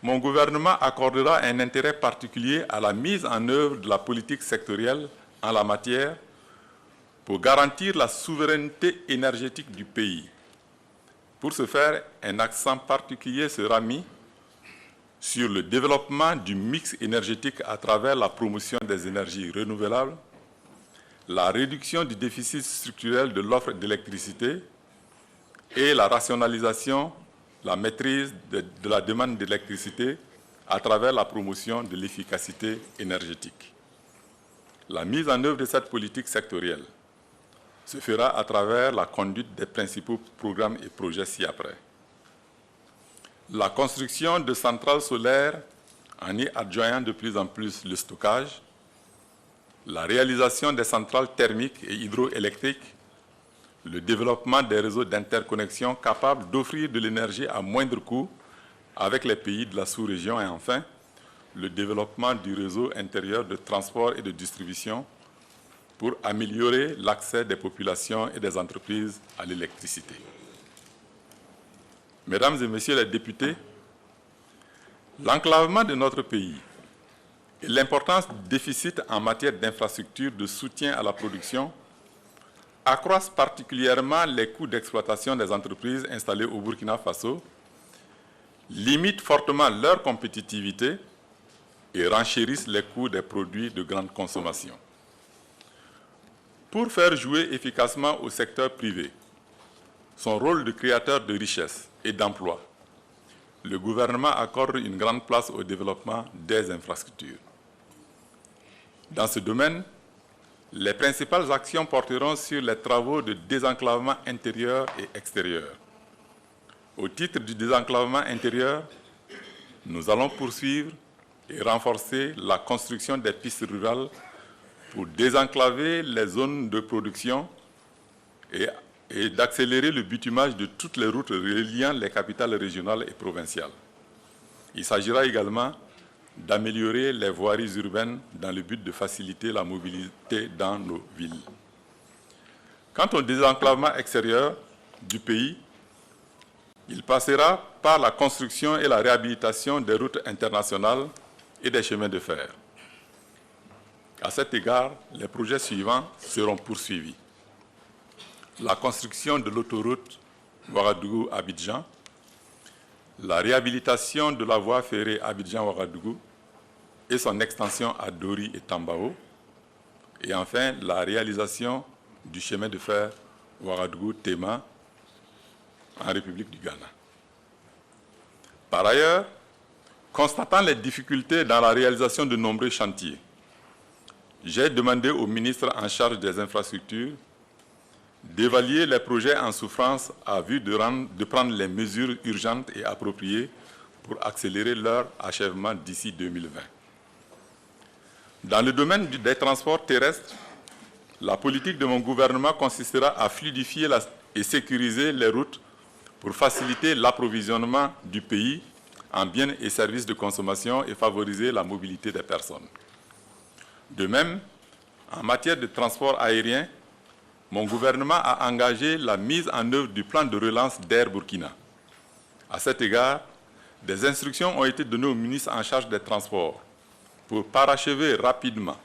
mon gouvernement accordera un intérêt particulier à la mise en œuvre de la politique sectorielle en la matière pour garantir la souveraineté énergétique du pays. Pour ce faire, un accent particulier sera mis sur le développement du mix énergétique à travers la promotion des énergies renouvelables, la réduction du déficit structurel de l'offre d'électricité et la rationalisation, la maîtrise de la demande d'électricité à travers la promotion de l'efficacité énergétique. La mise en œuvre de cette politique sectorielle se fera à travers la conduite des principaux programmes et projets ci-après. La construction de centrales solaires en y adjoignant de plus en plus le stockage, la réalisation des centrales thermiques et hydroélectriques, le développement des réseaux d'interconnexion capables d'offrir de l'énergie à moindre coût avec les pays de la sous-région et enfin, le développement du réseau intérieur de transport et de distribution pour améliorer l'accès des populations et des entreprises à l'électricité. Mesdames et Messieurs les députés, l'enclavement de notre pays et l'importance du déficit en matière d'infrastructures de soutien à la production accroissent particulièrement les coûts d'exploitation des entreprises installées au Burkina Faso, limitent fortement leur compétitivité et renchérissent les coûts des produits de grande consommation. Pour faire jouer efficacement au secteur privé son rôle de créateur de richesses et d'emplois, le gouvernement accorde une grande place au développement des infrastructures. Dans ce domaine, Les principales actions porteront sur les travaux de désenclavement intérieur et extérieur. Au titre du désenclavement intérieur, nous allons poursuivre et renforcer la construction des pistes rurales pour désenclaver les zones de production et d'accélérer le bitumage de toutes les routes reliant les capitales régionales et provinciales. Il s'agira également d'améliorer les voiries urbaines dans le but de faciliter la mobilité dans nos villes. Quant au désenclavement extérieur du pays, il passera par la construction et la réhabilitation des routes internationales et des chemins de fer. À cet égard, les projets suivants seront poursuivis. La construction de l'autoroute Ouagadougou-Abidjan, la réhabilitation de la voie ferrée Abidjan-Ouagadougou et son extension à Dori et Tambao, et enfin la réalisation du chemin de fer Ouagadougou-Tema en République du Ghana. Par ailleurs, constatant les difficultés dans la réalisation de nombreux chantiers, j'ai demandé au ministre en charge des infrastructures d'évaluer les projets en souffrance à vue de prendre les mesures urgentes et appropriées pour accélérer leur achèvement d'ici 2020. Dans le domaine des transports terrestres, la politique de mon gouvernement consistera à fluidifier et sécuriser les routes pour faciliter l'approvisionnement du pays en biens et services de consommation et favoriser la mobilité des personnes. De même, en matière de transport aérien, mon gouvernement a engagé la mise en œuvre du plan de relance d'Air Burkina. À cet égard, des instructions ont été données au ministre en charge des Transports pour parachever rapidement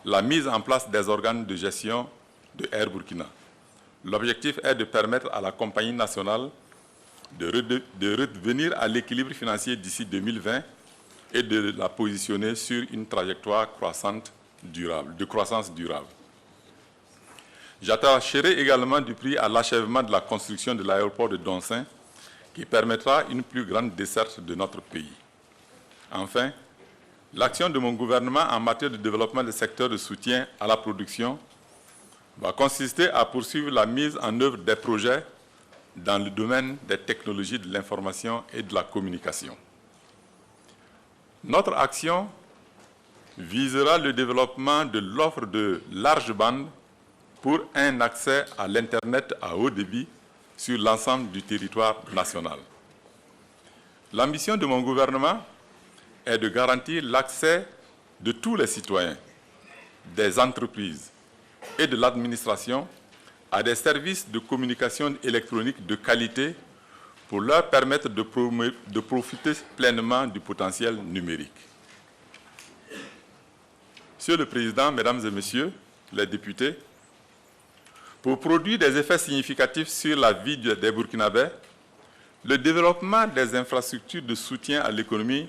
la mise en place des organes de gestion de Air Burkina. L'objectif est de permettre à la compagnie nationale de revenir à l'équilibre financier d'ici 2020 et de la positionner sur une trajectoire de croissance durable. J'attacherai également du prix à l'achèvement de la construction de l'aéroport de Doncin, qui permettra une plus grande desserte de notre pays. Enfin, l'action de mon gouvernement en matière de développement des secteurs de soutien à la production va consister à poursuivre la mise en œuvre des projets dans le domaine des technologies de l'information et de la communication. Notre action visera le développement de l'offre de large bande pour un accès à l'Internet à haut débit sur l'ensemble du territoire national. L'ambition de mon gouvernement est de garantir l'accès de tous les citoyens, des entreprises et de l'administration à des services de communication électronique de qualité pour leur permettre de profiter pleinement du potentiel numérique. Monsieur le Président, Mesdames et Messieurs les députés, pour produire des effets significatifs sur la vie des Burkinabés, le développement des infrastructures de soutien à l'économie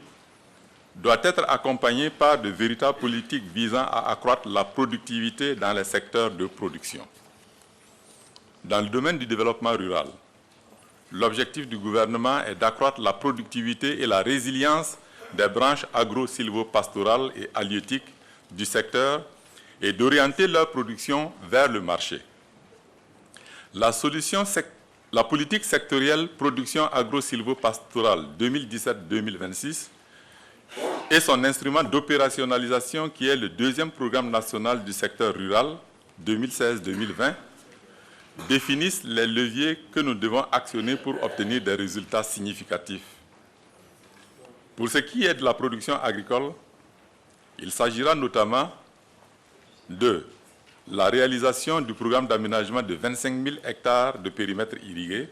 doit être accompagné par de véritables politiques visant à accroître la productivité dans les secteurs de production. Dans le domaine du développement rural, l'objectif du gouvernement est d'accroître la productivité et la résilience des branches agro-sylvo-pastorales et halieutiques du secteur et d'orienter leur production vers le marché. La politique sectorielle production agro-sylvo-pastorale 2017-2026 et son instrument d'opérationnalisation qui est le deuxième programme national du secteur rural 2016-2020 définissent les leviers que nous devons actionner pour obtenir des résultats significatifs. Pour ce qui est de la production agricole, il s'agira notamment de la réalisation du programme d'aménagement de 25 000 hectares de périmètre irrigué,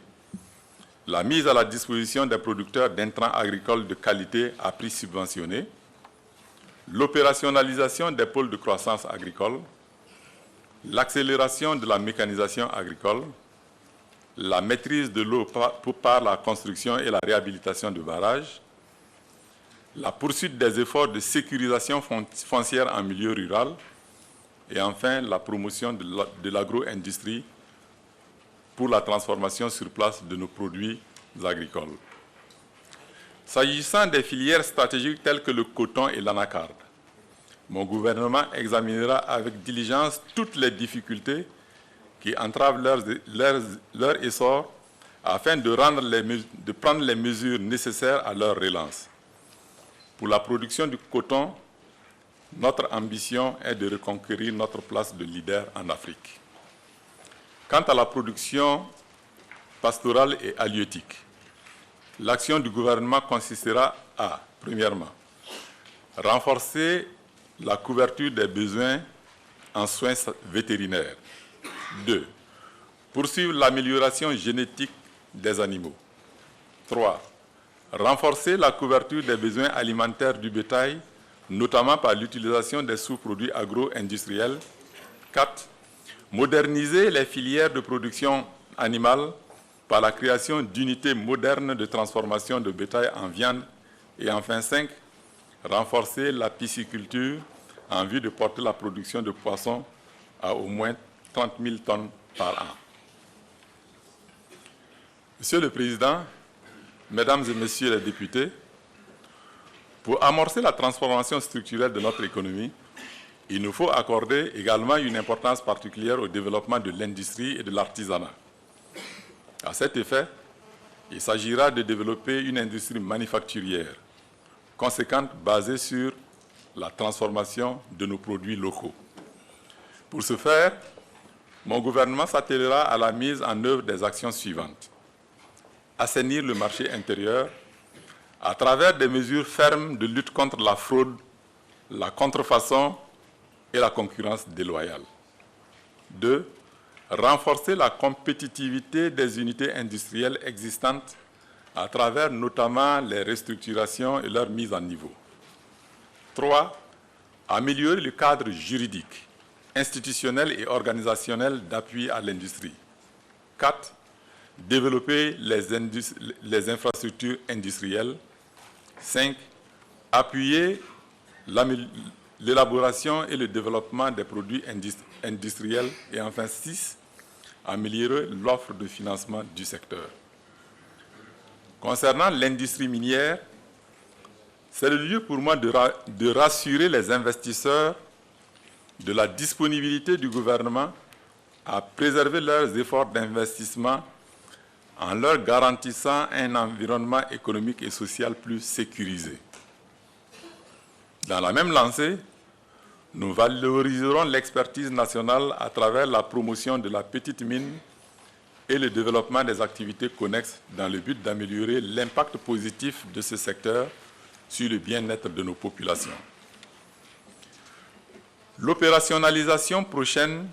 la mise à la disposition des producteurs d'intrants agricoles de qualité à prix subventionné, l'opérationnalisation des pôles de croissance agricole, l'accélération de la mécanisation agricole, la maîtrise de l'eau par la construction et la réhabilitation de barrages, la poursuite des efforts de sécurisation foncière en milieu rural et enfin la promotion de l'agro-industrie pour la transformation sur place de nos produits agricoles. S'agissant des filières stratégiques telles que le coton et l'anacarde, mon gouvernement examinera avec diligence toutes les difficultés qui entravent leur essor afin de prendre les mesures nécessaires à leur relance. Pour la production du coton, notre ambition est de reconquérir notre place de leader en Afrique. Quant à la production pastorale et halieutique, l'action du gouvernement consistera à, premièrement, renforcer la couverture des besoins en soins vétérinaires. 2. Poursuivre l'amélioration génétique des animaux. 3. Renforcer la couverture des besoins alimentaires du bétail, notamment par l'utilisation des sous-produits agro-industriels. 4. Moderniser les filières de production animale par la création d'unités modernes de transformation de bétail en viande. Et enfin 5. Renforcer la pisciculture en vue de porter la production de poissons à au moins 30 000 tonnes par an. Monsieur le Président, Mesdames et Messieurs les députés, pour amorcer la transformation structurelle de notre économie, il nous faut accorder également une importance particulière au développement de l'industrie et de l'artisanat. À cet effet, il s'agira de développer une industrie manufacturière conséquente basée sur la transformation de nos produits locaux. Pour ce faire, mon gouvernement s'attellera à la mise en œuvre des actions suivantes. Assainir le marché intérieur à travers des mesures fermes de lutte contre la fraude, la contrefaçon et la concurrence déloyale. 2. Renforcer la compétitivité des unités industrielles existantes à travers notamment les restructurations et leur mise en niveau. 3. Améliorer le cadre juridique, institutionnel et organisationnel d'appui à l'industrie. 4. Développer les infrastructures industrielles. 5. Appuyer l'élaboration et le développement des produits industriels. Et enfin 6. Améliorer l'offre de financement du secteur. Concernant l'industrie minière, c'est le lieu pour moi de rassurer les investisseurs de la disponibilité du gouvernement à préserver leurs efforts d'investissement en leur garantissant un environnement économique et social plus sécurisé. Dans la même lancée, nous valoriserons l'expertise nationale à travers la promotion de la petite mine et le développement des activités connexes dans le but d'améliorer l'impact positif de ce secteur sur le bien-être de nos populations. L'opérationnalisation prochaine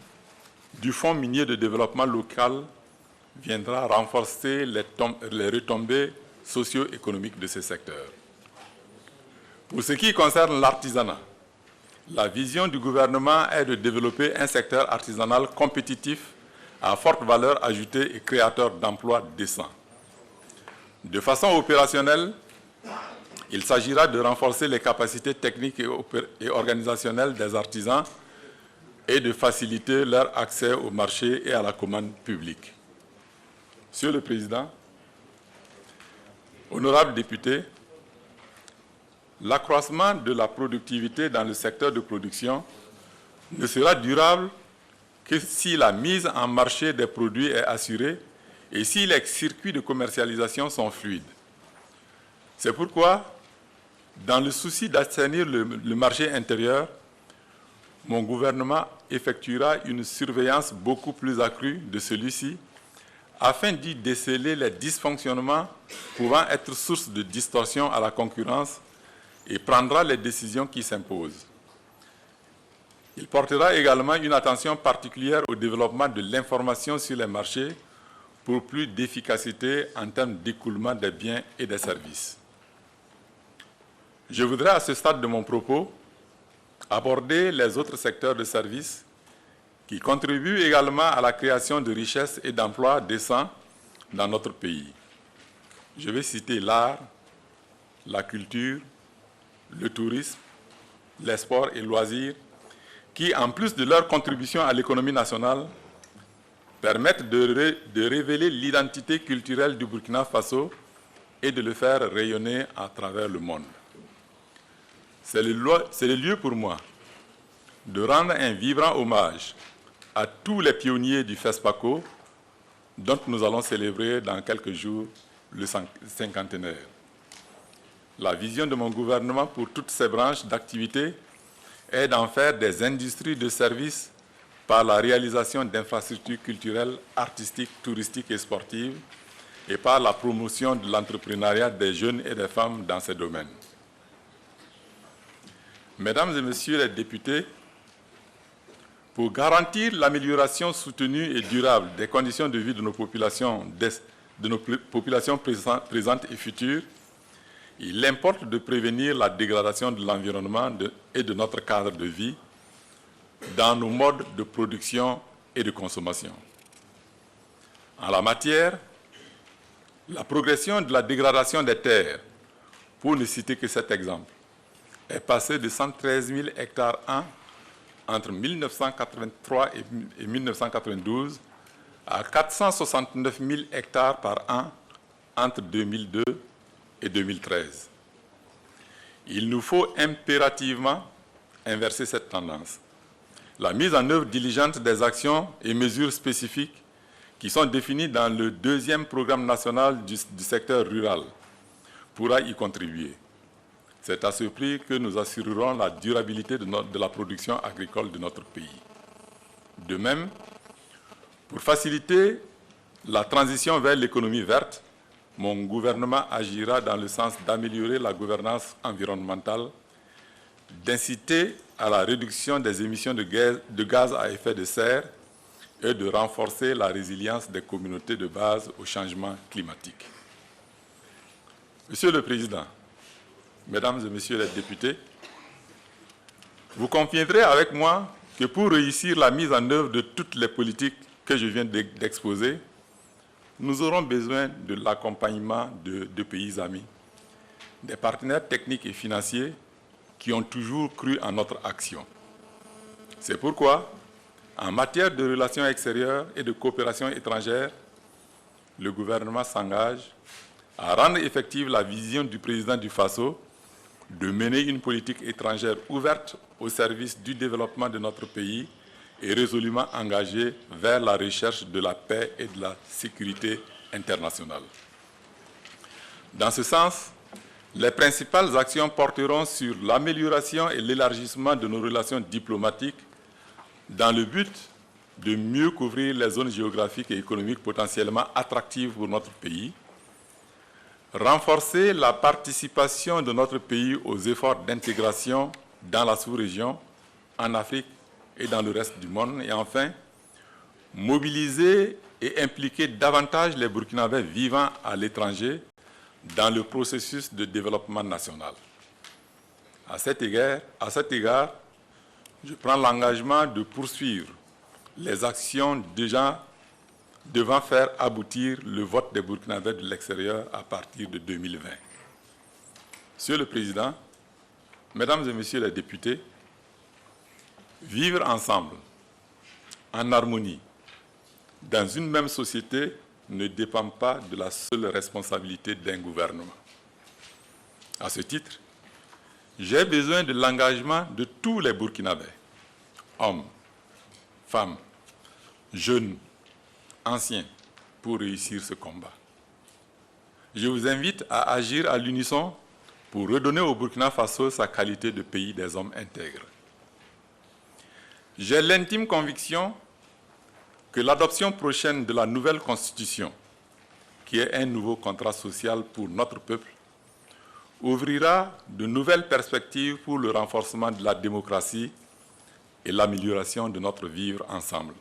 du Fonds minier de développement local viendra renforcer les retombées socio-économiques de ce secteur. Pour ce qui concerne l'artisanat, la vision du gouvernement est de développer un secteur artisanal compétitif à forte valeur ajoutée et créateur d'emplois décents. De façon opérationnelle, il s'agira de renforcer les capacités techniques et organisationnelles des artisans et de faciliter leur accès au marché et à la commande publique. Monsieur le Président, honorables députés, l'accroissement de la productivité dans le secteur de production ne sera durable que si la mise en marché des produits est assurée et si les circuits de commercialisation sont fluides. C'est pourquoi, dans le souci d'assainir le marché intérieur, mon gouvernement effectuera une surveillance beaucoup plus accrue de celui-ci afin d'y déceler les dysfonctionnements pouvant être source de distorsion à la concurrence et prendra les décisions qui s'imposent. Il portera également une attention particulière au développement de l'information sur les marchés pour plus d'efficacité en termes d'écoulement des biens et des services. Je voudrais à ce stade de mon propos aborder les autres secteurs de services qui contribuent également à la création de richesses et d'emplois décents dans notre pays. Je vais citer l'art, la culture, le tourisme, les sports et loisirs, qui, en plus de leur contribution à l'économie nationale, permettent de révéler l'identité culturelle du Burkina Faso et de le faire rayonner à travers le monde. C'est le lieu pour moi de rendre un vibrant hommage à tous les pionniers du FESPACO, dont nous allons célébrer dans quelques jours le cinquantenaire. La vision de mon gouvernement pour toutes ces branches d'activité est d'en faire des industries de services par la réalisation d'infrastructures culturelles, artistiques, touristiques et sportives et par la promotion de l'entrepreneuriat des jeunes et des femmes dans ces domaines. Mesdames et Messieurs les députés, pour garantir l'amélioration soutenue et durable des conditions de vie de nos populations présentes et futures, il importe de prévenir la dégradation de l'environnement et de notre cadre de vie dans nos modes de production et de consommation. En la matière, la progression de la dégradation des terres, pour ne citer que cet exemple, est passée de 113 000 hectares an entre 1983 et 1992 à 469 000 hectares par an entre 2002 et 2013. Il nous faut impérativement inverser cette tendance. La mise en œuvre diligente des actions et mesures spécifiques qui sont définies dans le 2e programme national du secteur rural pourra y contribuer. C'est à ce prix que nous assurerons la durabilité de la production agricole de notre pays. De même, pour faciliter la transition vers l'économie verte, mon gouvernement agira dans le sens d'améliorer la gouvernance environnementale, d'inciter à la réduction des émissions de gaz à effet de serre et de renforcer la résilience des communautés de base au changement climatique. Monsieur le Président, Mesdames et Messieurs les députés, vous conviendrez avec moi que pour réussir la mise en œuvre de toutes les politiques que je viens d'exposer, nous aurons besoin de l'accompagnement de pays amis, des partenaires techniques et financiers qui ont toujours cru en notre action. C'est pourquoi, en matière de relations extérieures et de coopération étrangère, le gouvernement s'engage à rendre effective la vision du président du FASO de mener une politique étrangère ouverte au service du développement de notre pays et résolument engagée vers la recherche de la paix et de la sécurité internationale. Dans ce sens, les principales actions porteront sur l'amélioration et l'élargissement de nos relations diplomatiques dans le but de mieux couvrir les zones géographiques et économiques potentiellement attractives pour notre pays, renforcer la participation de notre pays aux efforts d'intégration dans la sous-région, en Afrique et dans le reste du monde, et enfin, mobiliser et impliquer davantage les Burkinabés vivant à l'étranger dans le processus de développement national. À cet égard, je prends l'engagement de poursuivre les actions déjà devant faire aboutir le vote des Burkinabés de l'extérieur à partir de 2020. Monsieur le Président, Mesdames et Messieurs les députés, vivre ensemble, en harmonie, dans une même société ne dépend pas de la seule responsabilité d'un gouvernement. À ce titre, j'ai besoin de l'engagement de tous les Burkinabés, hommes, femmes, jeunes, anciens, pour réussir ce combat. Je vous invite à agir à l'unisson pour redonner au Burkina Faso sa qualité de pays des hommes intègres. J'ai l'intime conviction que l'adoption prochaine de la nouvelle Constitution, qui est un nouveau contrat social pour notre peuple, ouvrira de nouvelles perspectives pour le renforcement de la démocratie et l'amélioration de notre vivre ensemble.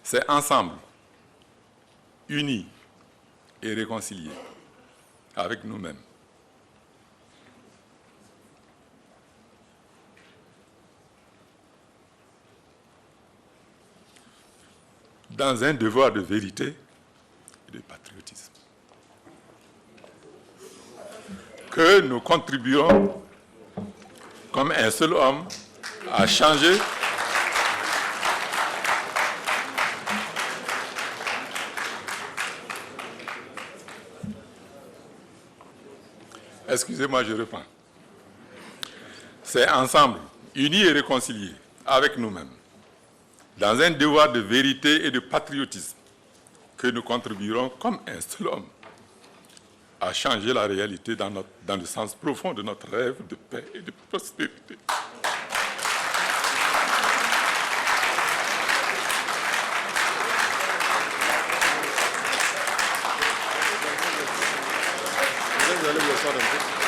C'est ensemble, unis et réconciliés avec nous-mêmes, dans un devoir de vérité et de patriotisme, que nous contribuerons comme un seul homme à changer Excusez-moi, je reprends. C'est ensemble, unis et réconciliés avec nous-mêmes, dans un devoir de vérité et de patriotisme, que nous contribuerons comme un seul homme à changer la réalité dans le sens profond de notre rêve de paix et de prospérité.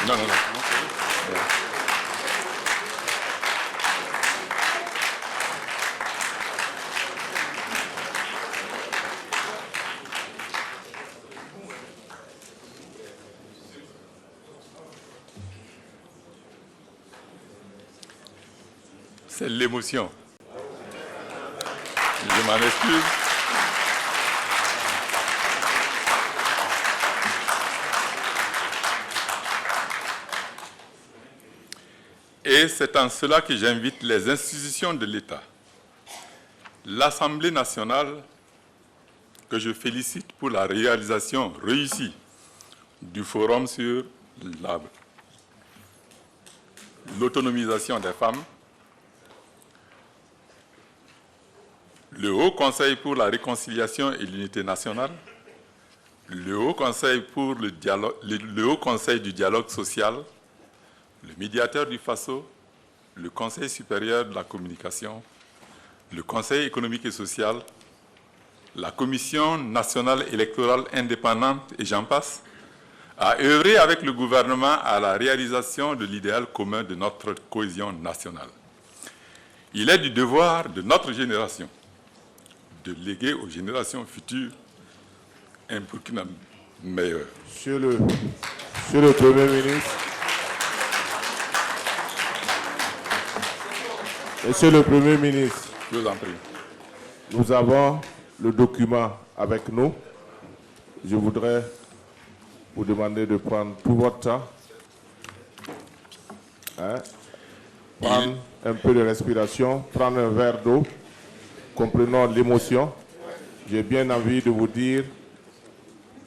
Non. C'est l'émotion. Je m'en excuse. Et c'est en cela que j'invite les institutions de l'État, l'Assemblée nationale, que je félicite pour la réalisation réussie du forum sur l'autonomisation des femmes, le Haut Conseil pour la réconciliation et l'unité nationale, le Haut Conseil pour le Haut Conseil du dialogue social, le médiateur du FASO, le Conseil supérieur de la communication, le Conseil économique et social, la Commission nationale électorale indépendante, et j'en passe, à œuvrer avec le gouvernement à la réalisation de l'idéal commun de notre cohésion nationale. Il est du devoir de notre génération de léguer aux générations futures un Burkina meilleur. Monsieur le Premier ministre, Monsieur le Premier ministre, je vous en prie. Nous avons le document avec nous. Je voudrais vous demander de prendre tout votre temps. Prendre un peu de respiration, prendre un verre d'eau. Comprenons l'émotion. J'ai bien envie de vous dire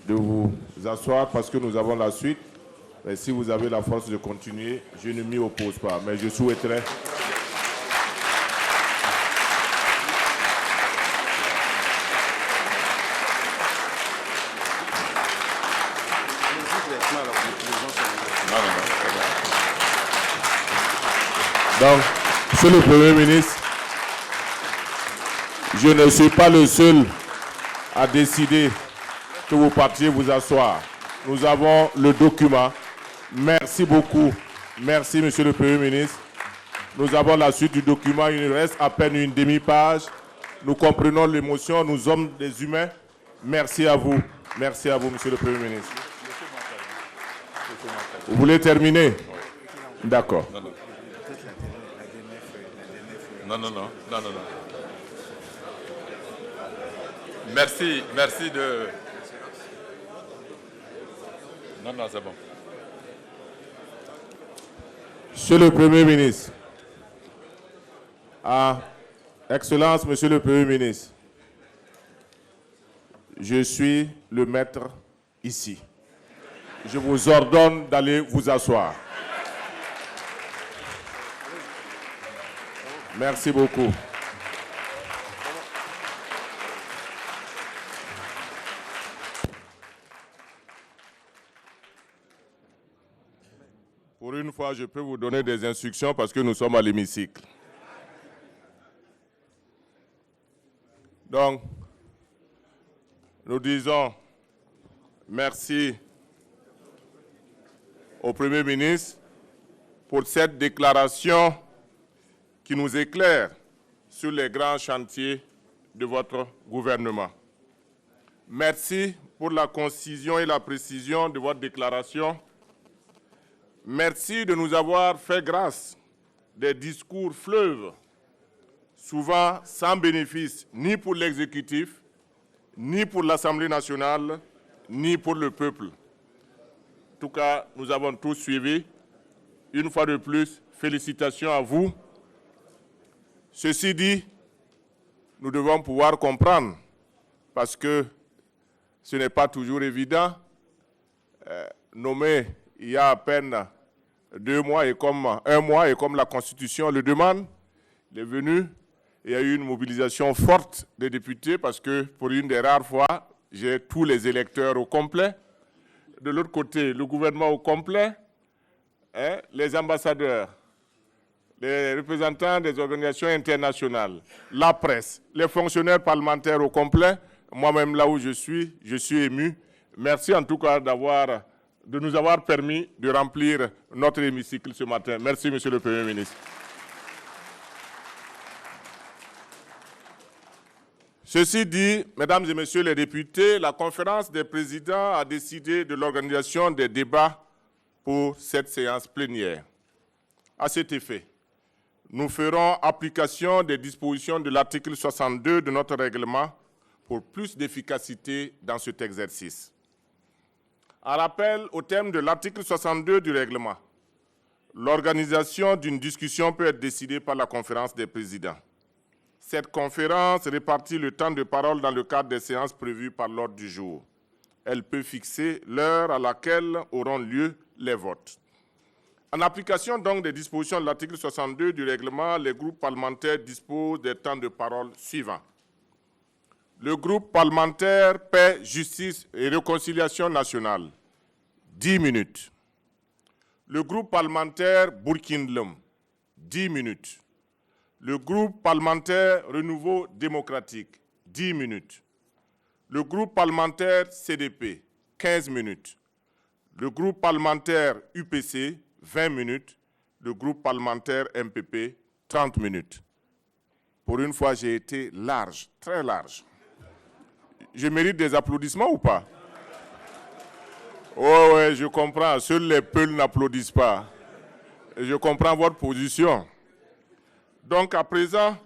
de vous asseoir parce que nous avons la suite. Mais si vous avez la force de continuer, je ne m'y oppose pas. Mais je souhaiterais... Donc, Monsieur le Premier ministre, je ne suis pas le seul à décider que vous partiez vous asseoir. Nous avons le document. Merci beaucoup. Merci, Monsieur le Premier ministre. Nous avons la suite du document. Il reste à peine une demi-page. Nous comprenons l'émotion. Nous sommes des humains. Merci à vous. Merci à vous, Monsieur le Premier ministre. Vous voulez terminer? D'accord. Non. Merci de... Non, c'est bon. Monsieur le Premier ministre, Excellence, Monsieur le Premier ministre, je suis le maître ici. Je vous ordonne d'aller vous asseoir. Merci beaucoup. Pour une fois, je peux vous donner des instructions parce que nous sommes à l'hémicycle. Donc, nous disons merci au Premier ministre pour cette déclaration qui nous éclaire sur les grands chantiers de votre gouvernement. Merci pour la concision et la précision de votre déclaration. Merci de nous avoir fait grâce des discours fleuves, souvent sans bénéfice ni pour l'exécutif, ni pour l'Assemblée nationale, ni pour le peuple. En tout cas, nous avons tous suivi. Une fois de plus, félicitations à vous. Ceci dit, nous devons pouvoir comprendre, parce que ce n'est pas toujours évident, nommer il y a à peine 2 mois et comme 1 mois et comme la Constitution le demande. Il est venu et il y a eu une mobilisation forte des députés parce que pour une des rares fois, j'ai tous les électeurs au complet. De l'autre côté, le gouvernement au complet, les ambassadeurs, les représentants des organisations internationales, la presse, les fonctionnaires parlementaires au complet. Moi-même, là où je suis ému. Merci en tout cas de nous avoir permis de remplir notre hémicycle ce matin. Merci, Monsieur le Premier ministre. Ceci dit, Mesdames et Messieurs les députés, la conférence des présidents a décidé de l'organisation des débats pour cette séance plénière. À cet effet, nous ferons application des dispositions de l'article 62 de notre règlement pour plus d'efficacité dans cet exercice. En rappel au terme de l'article 62 du règlement, l'organisation d'une discussion peut être décidée par la conférence des présidents. Cette conférence répartit le temps de parole dans le cadre des séances prévues par l'ordre du jour. Elle peut fixer l'heure à laquelle auront lieu les votes. En application donc des dispositions de l'article 62 du règlement, les groupes parlementaires disposent des temps de parole suivants. Le groupe parlementaire Paix, Justice et Réconciliation nationale, 10 minutes. Le groupe parlementaire Burkina, 10 minutes. Le groupe parlementaire Renouveau démocratique, 10 minutes. Le groupe parlementaire CDP, 15 minutes. Le groupe parlementaire UPC, 20 minutes. Le groupe parlementaire MPP, 30 minutes. Pour une fois, j'ai été large, très large. Je mérite des applaudissements ou pas? Oh ouais, je comprends. Seuls les peuls n'applaudissent pas. Je comprends votre position. Donc à présent,